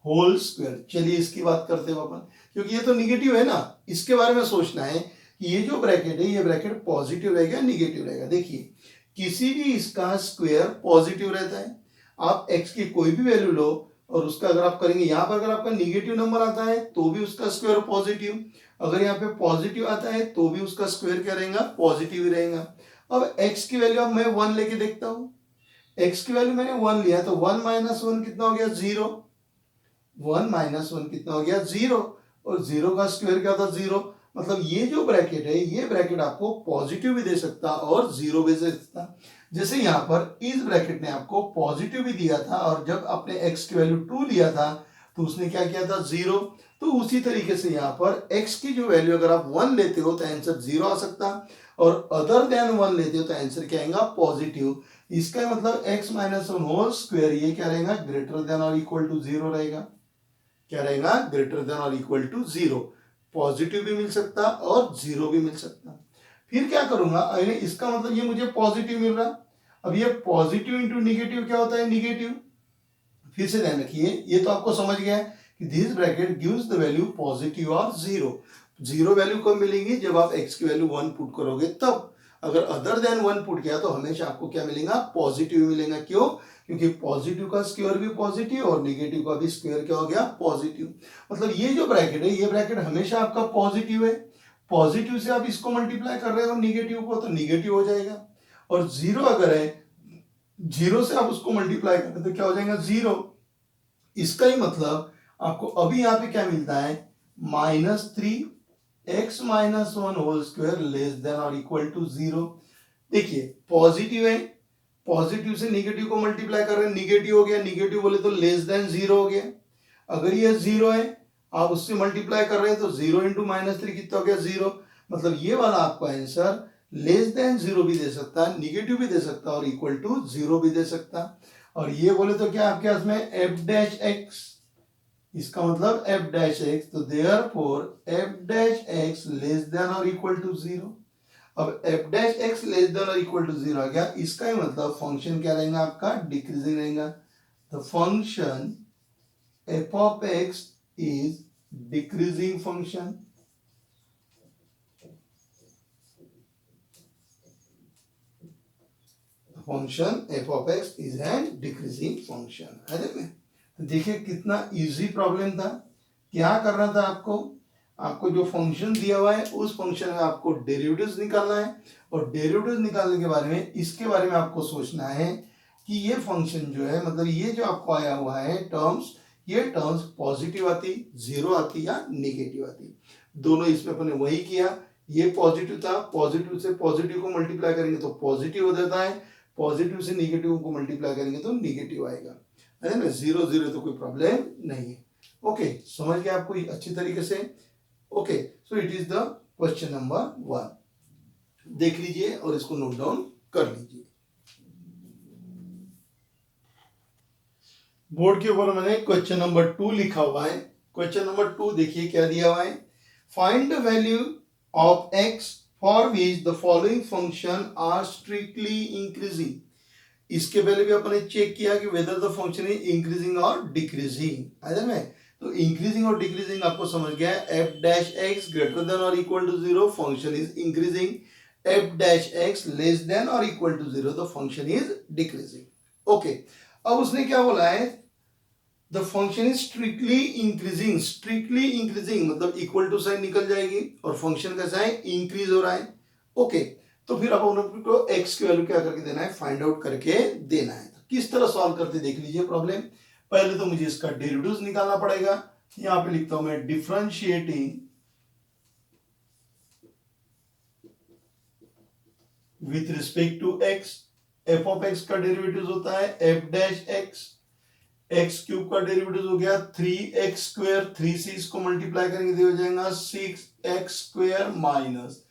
whole square. चलिए इसकी बात करते हैं अपन, क्योंकि ये तो निगेटिव है ना, इसके बारे में सोचना है कि ये जो ब्रैकेट है ये ब्रैकेट पॉजिटिव रहेगा निगेटिव रहेगा। देखिए किसी भी इसका स्क्वायर पॉजिटिव रहता है, आप x की कोई भी वैल्यू लो और उसका अगर आप करेंगे, यहाँ पर अगर आपका निगेटिव नंबर आता है तो भी उसका स्क्वायर पॉजिटिव, अगर यहाँ पे पॉजिटिव आता है तो भी उसका स्क्वायर क्या रहेगा, पॉजिटिव ही रहेगा। अब x की वैल्यू अब मैं 1 लेके देखता हूँ, x की वैल्यू मैंने 1 लिया तो 1 माइनस वन कितना हो गया, 0। 1 माइनस वन कितना हो गया, 0, और 0 का स्क्वायर क्या था, 0। मतलब ये जो ब्रैकेट है ये ब्रैकेट आपको पॉजिटिव भी दे सकता और 0 भी दे सकता। जैसे यहाँ पर इस ब्रैकेट ने आपको पॉजिटिव भी दिया था, और जब आपने x की वैल्यू 2 लिया था तो उसने क्या किया था, 0। तो उसी तरीके से यहाँ पर x की जो वैल्यू अगर आप 1 लेते हो तो आंसर 0 आ सकता, और अदर देन 1 लेते हो तो आंसर क्या आएगा, पॉजिटिव। इसका मतलब x minus one whole square ये क्या रहेगा, ग्रेटर देन और इक्वल टू 0 रहेगा। क्या रहेगा, ग्रेटर देन और इक्वल टू 0। पॉजिटिव भी मिल सकता और 0 भी मिल सकता। फिर क्या करूंगा, अगर इसका मतलब ये मुझे पॉजिटिव मिल रहा, अब ये पॉजिटिव इंटू निगेटिव क्या होता है, निगेटिव। फिर से ध्यान रखिए, ये तो आपको समझ गया है कि this bracket gives the value positive और 0। 0 वैल्यू कब मिलेंगी, जब आप x की वैल्यू 1 पुट करोगे तब। अगर अदर देन 1 पुट किया तो हमेशा आपको क्या मिलेगा, पॉजिटिव मिलेगा। क्यों, क्योंकि पॉजिटिव का स्क्वायर भी पॉजिटिव और निगेटिव का भी स्क्वायर क्या हो गया, पॉजिटिव। मतलब ये जो ब्रैकेट है ये ब्रैकेट हमेशा आपका पॉजिटिव है। पॉजिटिव से आप इसको मल्टीप्लाई कर रहे हो निगेटिव को तो निगेटिव हो जाएगा, और 0 अगर है, 0 से आप उसको मल्टीप्लाई करें तो क्या हो जाएगा, 0। इसका ही मतलब आपको अभी यहाँ पे क्या मिलता है, -3 x minus one whole square less than और इक्वल टू 0। देखिए पॉजिटिव है, पॉजिटिव से निगेटिव को मल्टीप्लाई कर रहे हैं, निगेटिव हो गया, निगेटिव बोले तो लेस देन 0 हो गया। अगर ये 0 है आप उससे मल्टीप्लाई कर रहे हैं तो 0 इंटू -3 कितना हो गया, 0। मतलब ये वाला आपका आंसर लेस देन 0 भी दे सकता है, निगेटिव भी दे सकता है और इक्वल टू 0 भी दे सकता है। और ये बोले तो क्या आपके पास में f डैश x, इसका मतलब f डैश x, तो therefore f dash x less than और इक्वल टू 0। अब f dash x less than और इक्वल टू 0 आ गया, इसका ही मतलब फंक्शन क्या रहेगा आपका, डिक्रीजिंग रहेगा। The function f of x is decreasing function. Function f of x is an decreasing function. है देखिए कितना इजी प्रॉब्लम था। क्या करना था आपको, आपको जो फंक्शन दिया हुआ है उस फंक्शन में आपको डेरिवेटिव्स निकालना है, और डेरिवेटिव्स निकालने के बारे में, इसके बारे में आपको सोचना है कि ये फंक्शन जो है, मतलब ये जो आपको आया हुआ है टर्म्स, ये टर्म्स पॉजिटिव आती, 0 आती या निगेटिव आती। दोनों इसमें अपने वही किया, ये पॉजिटिव था, पॉजिटिव से पॉजिटिव को मल्टीप्लाई करेंगे तो पॉजिटिव हो जाता है, पॉजिटिव से निगेटिव को मल्टीप्लाई करेंगे तो निगेटिव आएगा। है ना, 0 0 तो कोई प्रॉब्लम नहीं है। ओके, समझ गया आपको अच्छी तरीके से। Okay, so it is the question number 1। देख लीजिए और इसको नोट डाउन कर लीजिए। बोर्ड के ऊपर मैंने क्वेश्चन नंबर 2 लिखा हुआ है। क्वेश्चन नंबर 2 देखिए क्या दिया हुआ है, find the value of x for which the following function are strictly increasing. इसके पहले भी अपने चेक किया कि whether the function is increasing और डिक्रीजिंग। है ना, तो इंक्रीजिंग और डिक्रीजिंग आपको समझ गया है। f dash x greater than और equal to 0 function is increasing, f dash x less than और equal to 0 the function is decreasing. Okay, अब उसने क्या बोला है, the function is strictly increasing. Strictly increasing मतलब इक्वल टू साइन निकल जाएगी और फंक्शन कैसा है, इंक्रीज हो रहा है। ओके, तो फिर अब उनको x की वैल्यू क्या करके देना है, फाइंड आउट करके देना है। तो किस तरह सॉल्व करते देख लीजिए प्रॉब्लम। पहले तो मुझे इसका डेरिवेटिव्स निकालना पड़ेगा। यहां पे लिखता हूं मैं differentiating with respect to x। f of x का डेरिवेटिव्स होता है f dash x, x cube का डेरिवेटिव हो गया 3x स्क्वायर, 3 से इसको मल्टीप्लाई करेंगे तो हो जाएगा 6x square minus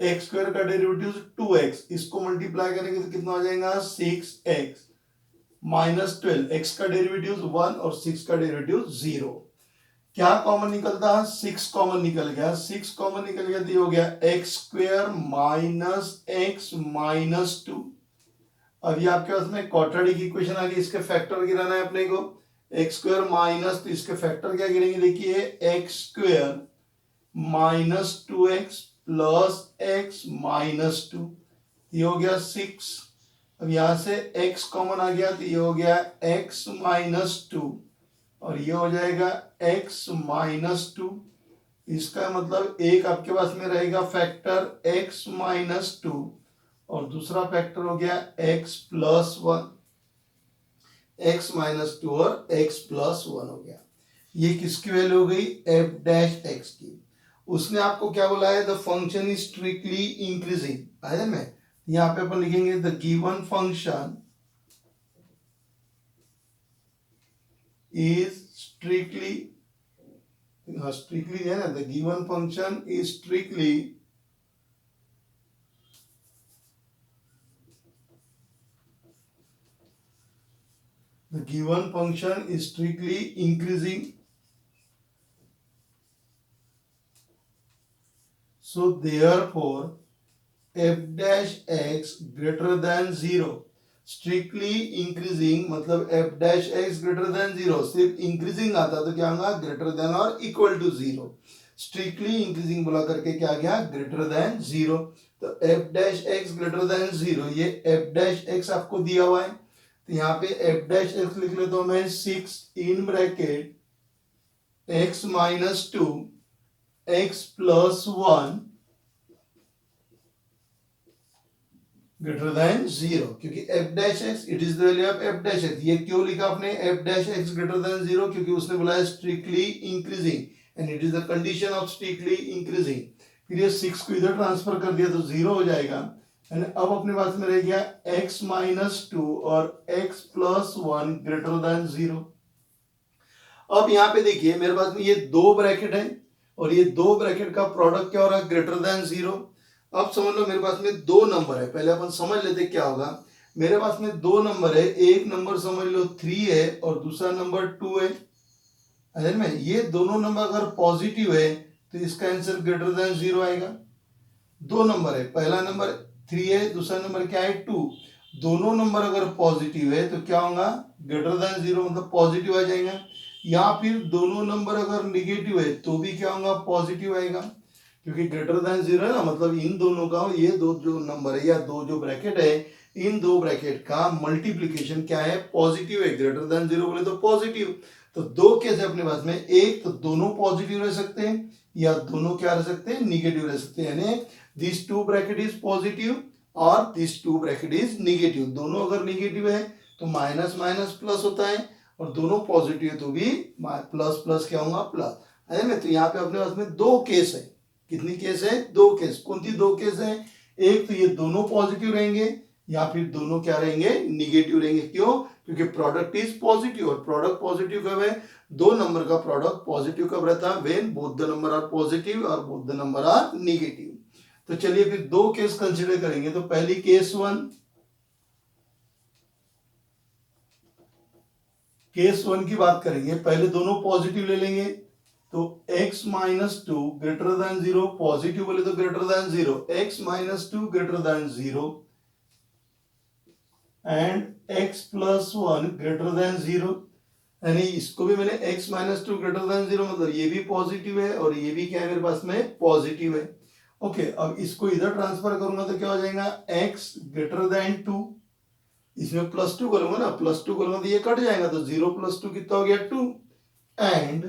x square का डेरिवेटिव 2x, इसको मल्टीप्लाई करेंगे तो कितना हो जाएगा 6x -12, x का डेरिवेटिव 1 और 6 का डेरिवेटिव 0। क्या कॉमन निकलता है? 6 कॉमन निकल गया। 6 कॉमन निकल गया तो ये हो गया x square minus x minus 2। अब ये आपके पास में क्वाड्रेटिक इक्वेशन आ गई, इसके फैक्टर गिराना है अपने को। एक्स स्क्वेयर माइनस, तो इसके फैक्टर क्या गिरेंगे? देखिए x square minus 2x plus x minus 2, ये हो गया 6। अब यहां से x कॉमन आ गया तो ये हो गया x माइनस 2 और ये हो जाएगा x माइनस 2। इसका मतलब एक आपके पास में रहेगा फैक्टर x माइनस 2 और दूसरा फैक्टर हो गया x प्लस 1। x माइनस 2 और x प्लस 1 हो गया। ये किसकी वैल्यू हो गई? f डैश x की। उसने आपको क्या बोला है? The function is strictly increasing. है में यहां पे अपन लिखेंगे the given function is strictly, strictly है ना, the given function is strictly the given function is strictly increasing, so therefore f dash x greater than 0। Strictly increasing मतलब f dash x greater than 0, सिर्फ increasing आता तो क्या होगा? Greater than और equal to 0। Strictly increasing बोला करके क्या गया? Greater than 0। तो f dash x greater than 0, ये f dash x आपको दिया हुआ है तो यहाँ पे f डैश x लिख लेता हूं मैं 6 इन bracket x minus 2 x plus 1 greater than 0, क्योंकि f dash x it is the value of f dash x। ये क्यों लिखा आपने f dash x greater than 0? क्योंकि उसने बोला है strictly increasing and it is the condition of strictly increasing. फिर ये 6 को इधर ट्रांसफर कर दिया तो 0 हो जाएगा। अब अपने पास में रह गया x माइनस 2 और x प्लस 1 ग्रेटर देन 0। अब यहां पे देखिए मेरे पास में ये दो ब्रैकेट है और ये दो ब्रैकेट का प्रोडक्ट क्या हो रहा है? Greater than 0। अब समझ लो मेरे पास में दो नंबर है, पहले अपन समझ लेते क्या होगा। मेरे पास में दो नंबर है, एक नंबर समझ लो 3 है और दूसरा नंबर 2 है। अगर में ये दोनों नंबर अगर पॉजिटिव है तो इसका आंसर ग्रेटर देन 0 आएगा। दो नंबर है, पहला नंबर 3 है, दूसरा नंबर क्या है? 2। दोनों नंबर अगर पॉजिटिव है तो क्या होगा? ग्रेटर देन 0, मतलब पॉजिटिव आ जाएगा। या फिर दोनों नंबर अगर निगेटिव है तो भी क्या होगा? पॉजिटिव आएगा, क्योंकि ग्रेटर देन 0 है ना, मतलब इन दोनों का, ये दो जो नंबर है या दो जो ब्रैकेट है, इन दो ब्रैकेट का मल्टीप्लीकेशन क्या है? पॉजिटिव है। ग्रेटर देन 0 बोले तो पॉजिटिव। तो दो केस है अपने पास में, एक तो दोनों पॉजिटिव रह सकते हैं या दोनों क्या रह सकते हैं? निगेटिव रह सकते हैं। यानी this two bracket is positive और this two bracket is negative. दोनों अगर निगेटिव है तो माइनस माइनस प्लस होता है और दोनों पॉजिटिव है तो भी प्लस प्लस क्या होगा? प्लस है ना। तो यहाँ पे अपने पास में दो केस है। कितनी केस है? दो केस। कौन सी दो केस है? एक तो ये दोनों पॉजिटिव रहेंगे या फिर दोनों क्या रहेंगे? निगेटिव रहेंगे। क्यों? क्योंकि प्रोडक्ट इज पॉजिटिव और प्रोडक्ट पॉजिटिव कब है? दो नंबर का प्रोडक्ट पॉजिटिव कब रहता है? When both the number are positive और both the number are negative. तो चलिए फिर दो केस कंसीडर करेंगे। तो पहली केस 1, केस 1 की बात करेंगे। पहले दोनों पॉजिटिव ले लेंगे तो x minus 2 greater than 0, positive बोले तो greater than 0, x minus 2 greater than 0 and x plus 1 greater than 0। यानी इसको भी मैंने x माइनस 2 ग्रेटर देन 0, मतलब ये भी पॉजिटिव है और ये भी क्या है मेरे पास में? पॉजिटिव है। ओके, अब इसको इधर ट्रांसफर करूंगा तो क्या हो जाएगा? x ग्रेटर देन 2, इसमें प्लस 2 करूंगा ना, प्लस 2 करूंगा तो ये कट जाएगा तो 0 प्लस 2 कितना हो गया? 2 एंड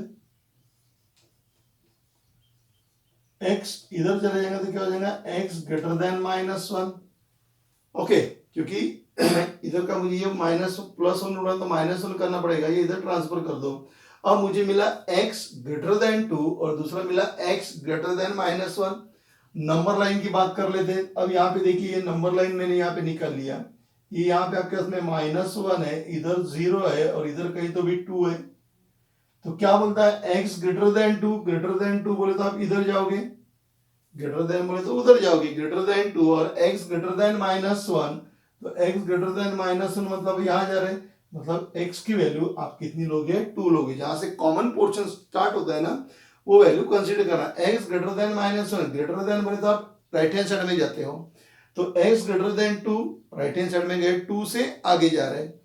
x इधर चले जाएगा तो क्या हो जाएगा? x greater then minus 1। Okay, क्योंकि इधर का मुझे ये माइनस प्लस 1 उड़ा तो माइनस 1 करना पड़ेगा, ये इधर ट्रांसफर कर दो। अब मुझे मिला x ग्रेटर देन 2 और दूसरा मिला x greater then minus 1। Number line की बात कर लेते हैं। अब यहाँ पे देखिए ये नंबर लाइन मैंने यहाँ पे निकाल लिया। ये यहाँ पे आपके पास में माइनस 1 है, इधर 0 है और इधर कहीं तो भी 2 है। तो क्या बोलता है? x greater than 2, greater than 2 बोले तो आप इधर जाओगे, ग्रेटर देन बोले तो उधर जाओगे, ग्रेटर देन 2 और x ग्रेटर देन माइनस 1। तो x ग्रेटर देन माइनस 1 मतलब यहां जा रहे हैं मतलब x की वैल्यू आप कितनी लोगे, 2 लोगे। जहां से कॉमन पोर्शन स्टार्ट होता है ना, वो वैल्यू कंसीडर करना। x greater then -1, greater than बोले तो आप राइट हैंड साइड में जाते हो, तो x greater than 2, right hand side में गए, 2 से आगे जा रहे हैं।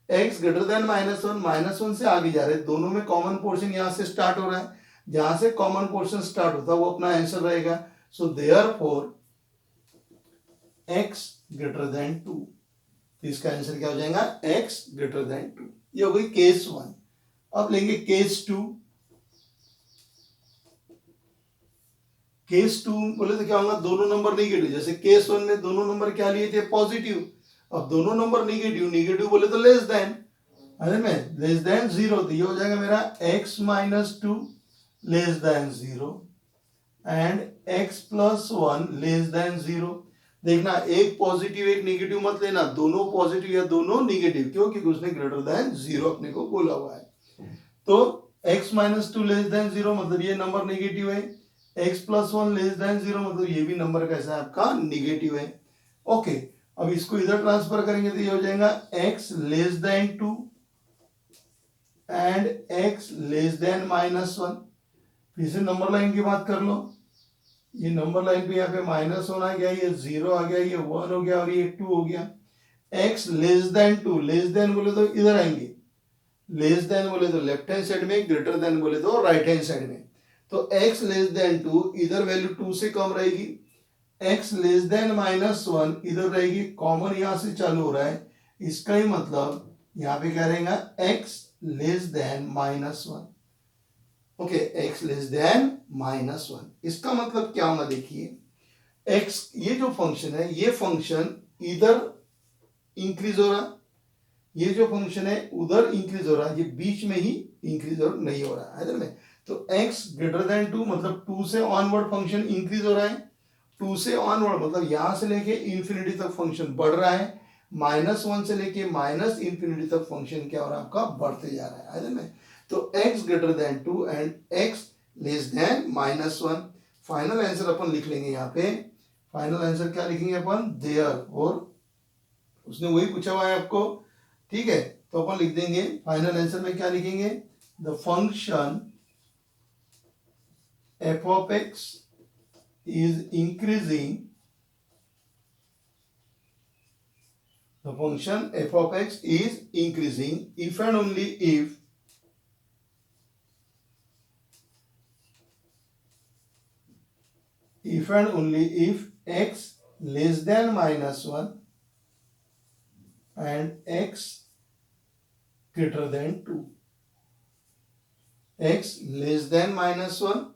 x ग्रेटर देन -1 से आगे जा रहे हैं। दोनों में कॉमन पोर्शन यहां से स्टार्ट हो रहा है, जहां से कॉमन पोर्शन स्टार्ट होता है वो अपना आंसर रहेगा। So therefore x greater than 2, तो इसका आंसर क्या हो जाएगा, x ग्रेटर देन 2। ये हो गई केस 1। अब लेंगे केस 2। केस 2 बोले तो क्या होगा, दोनों नंबर नेगेटिव। जैसे केस 1 में दोनों नंबर क्या लिए थे, पॉजिटिव। अब दोनों नंबर नेगेटिव, नेगेटिव बोले तो लेस देन, है ना, लेस देन 0, तो ये हो जाएगा मेरा x -2 less than 0 and x +1 less than 0। देखना, एक पॉजिटिव एक नेगेटिव मत लेना, दोनों पॉजिटिव या दोनों नेगेटिव। क्यों? क्योंकि उसने ग्रेटर देन 0 अपने को बोला हुआ है। तो x -2 लेस देन 0 मतलब ये नंबर नेगेटिव है। x +1 लेस देन 0 मतलब ये भी नंबर कैसा है आपका, नेगेटिव है। ओके, अब इसको इधर ट्रांसफर करेंगे तो ये हो जाएगा x less then 2 and x less than -1। फिर से नंबर लाइन की बात कर लो। ये नंबर लाइन पे यहाँ पे -1 आ गया, ये 0 आ गया, ये 1 हो गया और ये 2 हो गया। x less then 2, less than बोले तो इधर आएंगे, लेस देन बोले तो लेफ्ट हैंड साइड में, ग्रेटर देन बोले तो राइट हैंड साइड में। तो x लेस देन 2 इधर वैल्यू 2 से कम रहेगी, x लेस देन -1 इधर रहेगी, कॉमन यहां से चालू हो रहा है। इसका ही मतलब यहाँ पे क्या रहेगा, x less than -1। Okay, x less than -1, इसका मतलब क्या होगा, देखिए x, ये जो फंक्शन है, ये फंक्शन इधर इंक्रीज हो रहा, ये जो फंक्शन है उधर इंक्रीज हो रहा है, ये बीच में ही इंक्रीज और नहीं हो रहा है ना। तो x ग्रेटर देन 2 मतलब 2 से ऑनवर्ड फंक्शन इंक्रीज हो रहा है, 2 से ऑनवर्ड मतलब यहां से लेके इंफिनिटी तक फंक्शन बढ़ रहा है, -1 से लेके -इंफिनिटी तक फंक्शन क्या हो रहा है आपका, बढ़ते जा रहा है ना। तो x greater than 2 and x less than -1। Final answer अपन लिख लेंगे यहाँ पे। फाइनल आंसर क्या लिखेंगे अपन, देयर, और उसने वही पूछा हुआ है आपको, ठीक है। तो अपन लिख देंगे फाइनल आंसर में क्या लिखेंगे, the function f of x is increasing, the function f of x is increasing if and only if and only if x less than -1 and x greater than 2, x less than -1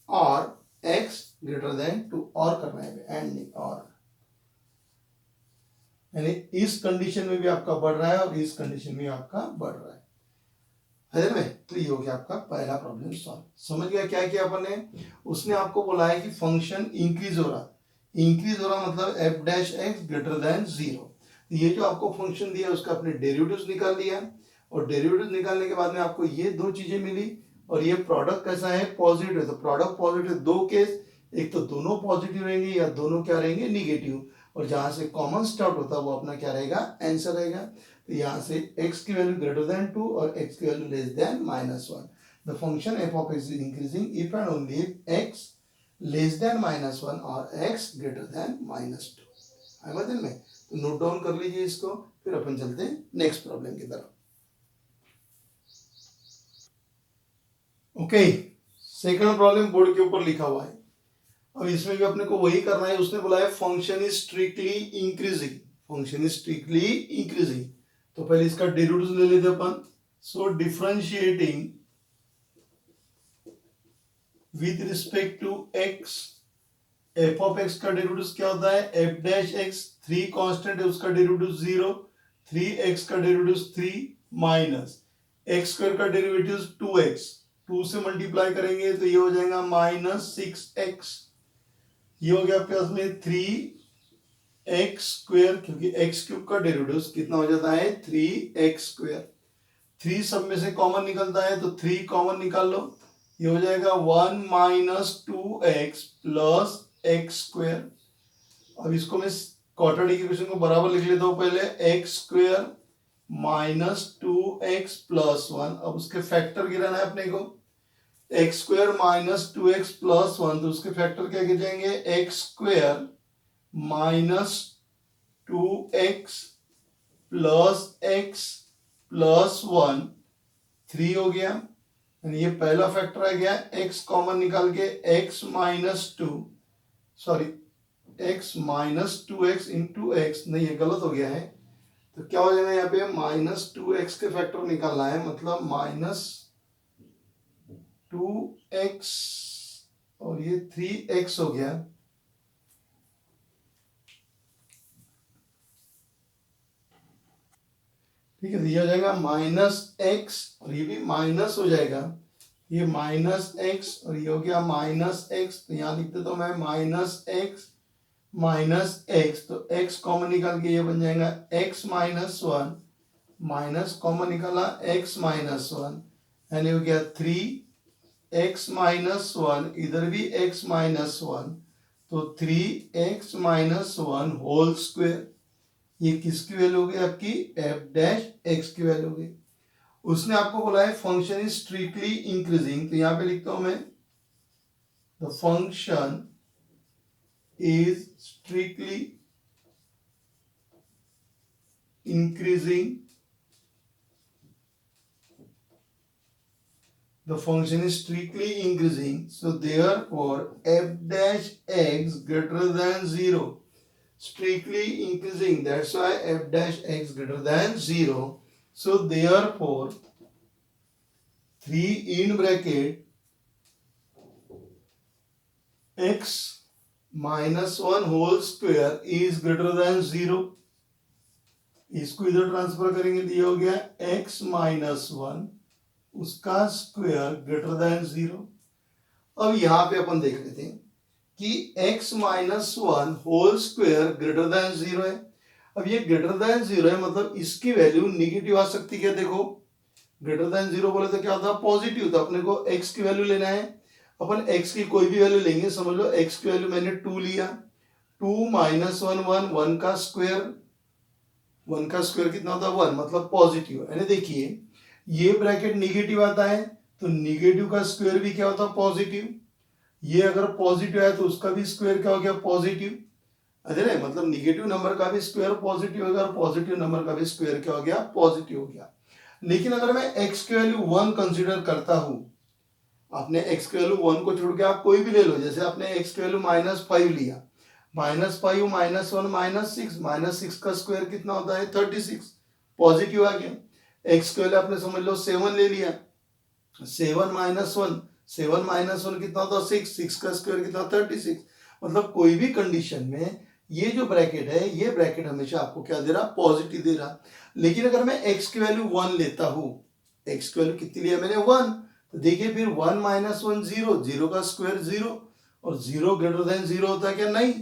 और x greater than 2, और करना है and नहीं, और यानी इस condition में भी आपका बढ़ रहा है और इस कंडीशन में आपका बढ़ रहा है में। तो ये हो गया आपका पहला प्रॉब्लम सॉल्व। समझ गया क्या किया अपन ने, उसने आपको बोला है कि फंक्शन इंक्रीज हो रहा, इंक्रीज हो रहा मतलब f dash x greater than 0। ये जो आपको फंक्शन दिया उसका आपने डेरिवेटिव्स निकाल लिया, और डेरिवेटिव्स निकालने के बाद में आपको ये दो चीजें मिली, और ये प्रोडक्ट कैसा है, पॉजिटिव है। तो प्रोडक्ट पॉजिटिव, दो केस, एक तो दोनों पॉजिटिव रहेंगे या दोनों क्या रहेंगे, निगेटिव, और जहां से कॉमन स्टार्ट होता है वो अपना क्या रहेगा, आंसर रहेगा। तो यहां से x की वैल्यू ग्रेटर देन 2 और x की value less than -1। The function f of x is increasing if and only if x less than -1 और x ग्रेटर देन -2। है बदल में, तो नोट डाउन कर लीजिए इसको, फिर अपन चलते हैं नेक्स्ट प्रॉब्लम की तरफ। ओके, सेकंड प्रॉब्लम बोर्ड के ऊपर लिखा हुआ है। अब इसमें भी अपने को वही करना है। उसने बोला है function is strictly increasing, function is strictly increasing. तो पहले इसका डेरिवेटिव ले लेते अपन। So differentiating with respect to x, f of x का डेरिवेटिव क्या होता है, f डैश x, 3 कांस्टेंट है उसका डेरिवेटिव 0, 3x का डेरिवेटिव 3 माइनस x स्क्वायर का डेरिवेटिव 2x, 2 से मल्टीप्लाई करेंगे तो ये हो जाएगा -6x। ये हो गया प्लस में 3x स्क्वायर, क्योंकि x क्यूब का डेरिवेटिव कितना हो जाता है, 3x स्क्वायर। 3 सब में से कॉमन निकलता है तो 3 कॉमन निकाल लो, ये हो जाएगा 1 - 2x प्लस x स्क्वायर। अब इसको मैं क्वाड्रेटिक इक्वेशन को बराबर लिख लेता हूं पहले, x स्क्वायर -2x+1, अब उसके फैक्टर गिराना है अपने को, x² -2x+1, तो उसके फैक्टर क्या गिर जाएंगे, x² -2x + x+1, 3 हो गया। यानी ये पहला फैक्टर आ गया, x कॉमन निकाल के x -2x नहीं, ये गलत हो गया है, तो क्या हो जाएगा यहाँ पे, -2x के फैक्टर निकालना है, मतलब -2x और ये 3x हो गया। ठीक है, तो ये हो जाएगा -x और ये भी माइनस हो जाएगा, ये -x और ये हो गया -x, तो यहाँ लिखते तो मैं -x, तो x कॉमन निकाल के ये बन जाएगा x -1, माइनस कॉमन निकाला x -1, यानी हो गया 3x -1, इधर भी x -1, तो 3x -1 होल स्क्वायर। ये किसकी वैल्यू होगी, आपकी f' की वैल्यू होगी। उसने आपको बोला है फंक्शन इज स्ट्रिक्टली इंक्रीजिंग, तो यहां पे लिखता हूं मैं, the function is strictly increasing, the function is strictly increasing, so therefore f' greater than 0, strictly increasing, that's why f' greater than 0, so therefore 3 in bracket x -1 whole square is greater than 0, इसको इधर transfer करेंगे तो ये हो गया x -1 उसका square greater than 0। अब यहां पे अपन देख लेते हैं कि x -1 whole square greater than 0 है। अब ये ग्रेटर देन 0 है, मतलब इसकी वैल्यू निगेटिव आ सकती है। देखो ग्रेटर देन 0 बोले तो क्या होता है, पॉजिटिव, तो अपने को x की वैल्यू लेना है, अपन x की कोई भी वैल्यू लेंगे, समझ लो x की वैल्यू मैंने 2 लिया, 2 - 1 1, 1 का स्क्वायर, 1 का स्क्वायर कितना होता है 1, मतलब पॉजिटिव। यानी देखिए ये ब्रैकेट निगेटिव आता है तो निगेटिव का स्क्वायर भी क्या होता है पॉजिटिव, ये अगर पॉजिटिव है तो उसका भी स्क्वायर क्या हो गया पॉजिटिव, अरे मतलब निगेटिव नंबर का भी स्क्वायर पॉजिटिव होगा और पॉजिटिव नंबर का भी स्क्वायर क्या हो गया पॉजिटिव हो गया। लेकिन अगर मैं x की वैल्यू 1 कंसीडर करता हूं, आपने x की वैल्यू 1 को छोड़ के आप कोई भी ले लो, जैसे आपने x की वैल्यू -5 लिया, -5 -1 -6 का स्क्वायर कितना होता है 36, पॉजिटिव आ गया। x की वैल्यू आपने समझ लो 7 ले लिया, 7 -1 कितना होता है 6, 6 का स्क्वायर कितना 36, मतलब कोई भी कंडीशन में ये जो ब्रैकेट है, ये ब्रैकेट हमेशा आपको क्या दे रहा पॉजिटिव दे रहा। लेकिन अगर मैं x की वैल्यू 1 लेता हूं, x की वैल्यू कितनी लिया मैंने 1, तो देखिए फिर 1 - 1 0, 0 का स्क्वायर 0, और 0 ग्रेटर देन 0 होता है क्या, नहीं।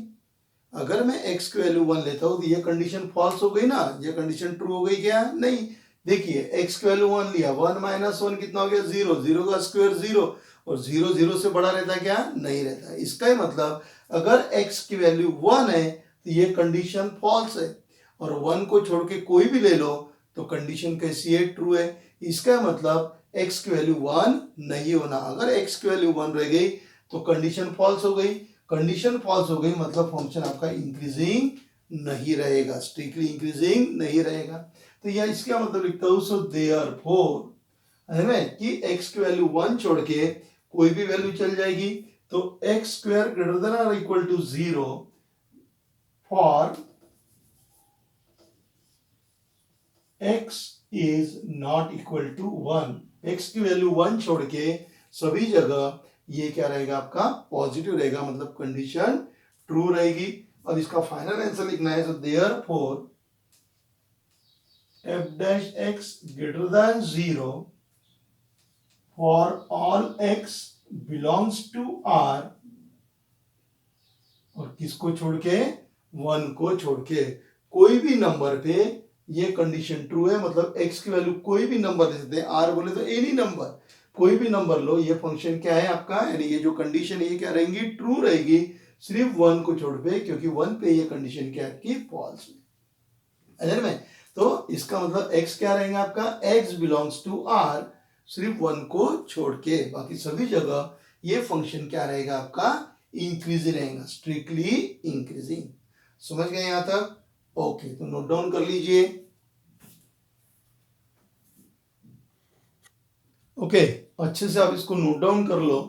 अगर मैं x की वैल्यू 1 लेता हूं तो ये कंडीशन फॉल्स हो गई ना, ये कंडीशन ट्रू हो गई क्या, नहीं। देखिए x की वैल्यू 1 लिया, 1 - 1 कितना हो गया 0, 0 का स्क्वायर 0, और 0 0 से बड़ा रहता है क्या, नहीं रहता है। इसका ही मतलब अगर x की वैल्यू 1 है तो ये कंडीशन फॉल्स है, और 1 को छोड़ के कोई भी ले लो तो कंडीशन कैसी है, ट्रू है। इसका मतलब x की वैल्यू 1 नहीं होना, अगर x की वैल्यू 1 रह गई तो कंडीशन फॉल्स हो गई, कंडीशन फॉल्स हो गई मतलब फंक्शन आपका इंक्रीजिंग नहीं रहेगा, स्ट्रिक्टली इंक्रीजिंग नहीं रहेगा। तो यह इसका मतलब लिखता हूं, सो देयरफॉर है ना कि x की वैल्यू 1 छोड़ के कोई भी वैल्यू चल जाएगी, तो x स्क्वायर ग्रेटर देन और equal to 0 for x is not equal to 1, x की वैल्यू 1 छोड़ के सभी जगह ये क्या रहेगा आपका पॉजिटिव रहेगा, मतलब कंडीशन ट्रू रहेगी। अब इसका फाइनल आंसर लिखना है, सो therefore f' greater than 0 for all x belongs to R, और किसको छोड़ के 1 को छोड़ के कोई भी नंबर पे ये कंडीशन ट्रू है, मतलब x की वैल्यू कोई भी नंबर दे सकते हैं, R बोले तो एनी नंबर, कोई भी नंबर लो, ये फंक्शन क्या है आपका, यानी ये जो कंडीशन है ये क्या रहेंगी ट्रू रहेगी, सिर्फ 1 को छोड़ पे, क्योंकि 1 पे ये कंडीशन क्या है आपकी फॉल्स है। में तो इसका मतलब x क्या रहेगा आपका, x बिलोंग्स टू r, सिर्फ 1 को छोड़ के, बाकी सभी जगह ये फंक्शन क्या रहेगा आपका, इंक्रीजिंग रहेगा, स्ट्रिक्टली इंक्रीजिंग। समझ गए यहां तक? ओके, तो नोट डाउन कर लीजिए। ओके, अच्छे से आप इसको नोट डाउन कर लो।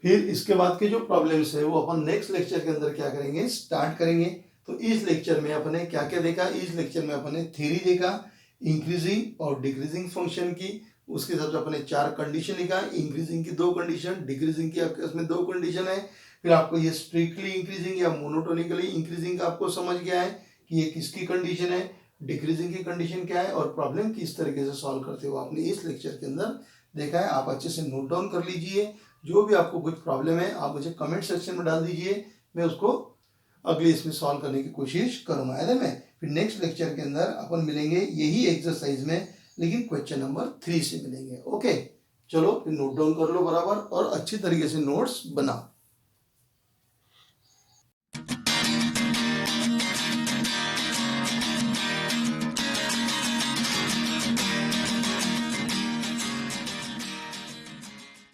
फिर इसके बाद के जो प्रॉब्लम्स है वो अपन नेक्स्ट लेक्चर के अंदर क्या करेंगे, स्टार्ट करेंगे। तो इस लेक्चर में अपने क्या क्या देखा, इस लेक्चर में अपने थ्योरी देखा इंक्रीजिंग और डिक्रीजिंग फंक्शन की, उसके हिसाब से अपने 4 कंडीशन लिखा, इंक्रीजिंग की 2 कंडीशन, डिक्रीजिंग की आपके इसमें 2 कंडीशन है। फिर आपको ये स्ट्रिक्टली इंक्रीजिंग या मोनोटोनिकली इंक्रीजिंग का आपको समझ गया है कि ये किसकी कंडीशन है, डिक्रीजिंग की कंडीशन क्या है, और प्रॉब्लम किस तरीके से सॉल्व करते हो आपने इस लेक्चर के अंदर देखा है। आप अच्छे से नोट डाउन कर लीजिए। जो भी आपको कुछ प्रॉब्लम है आप मुझे कमेंट सेक्शन में डाल दीजिए, मैं उसको अगले इसमें सॉल्व करने की कोशिश करूंगा। है ना? फिर नेक्स्ट लेक्चर के अंदर अपन मिलेंगे यही एक्सरसाइज में, लेकिन क्वेश्चन नंबर 3 से मिलेंगे। ओके, चलो फिर नोट डाउन कर लो बराबर और अच्छी तरीके से नोट्स बनाओ।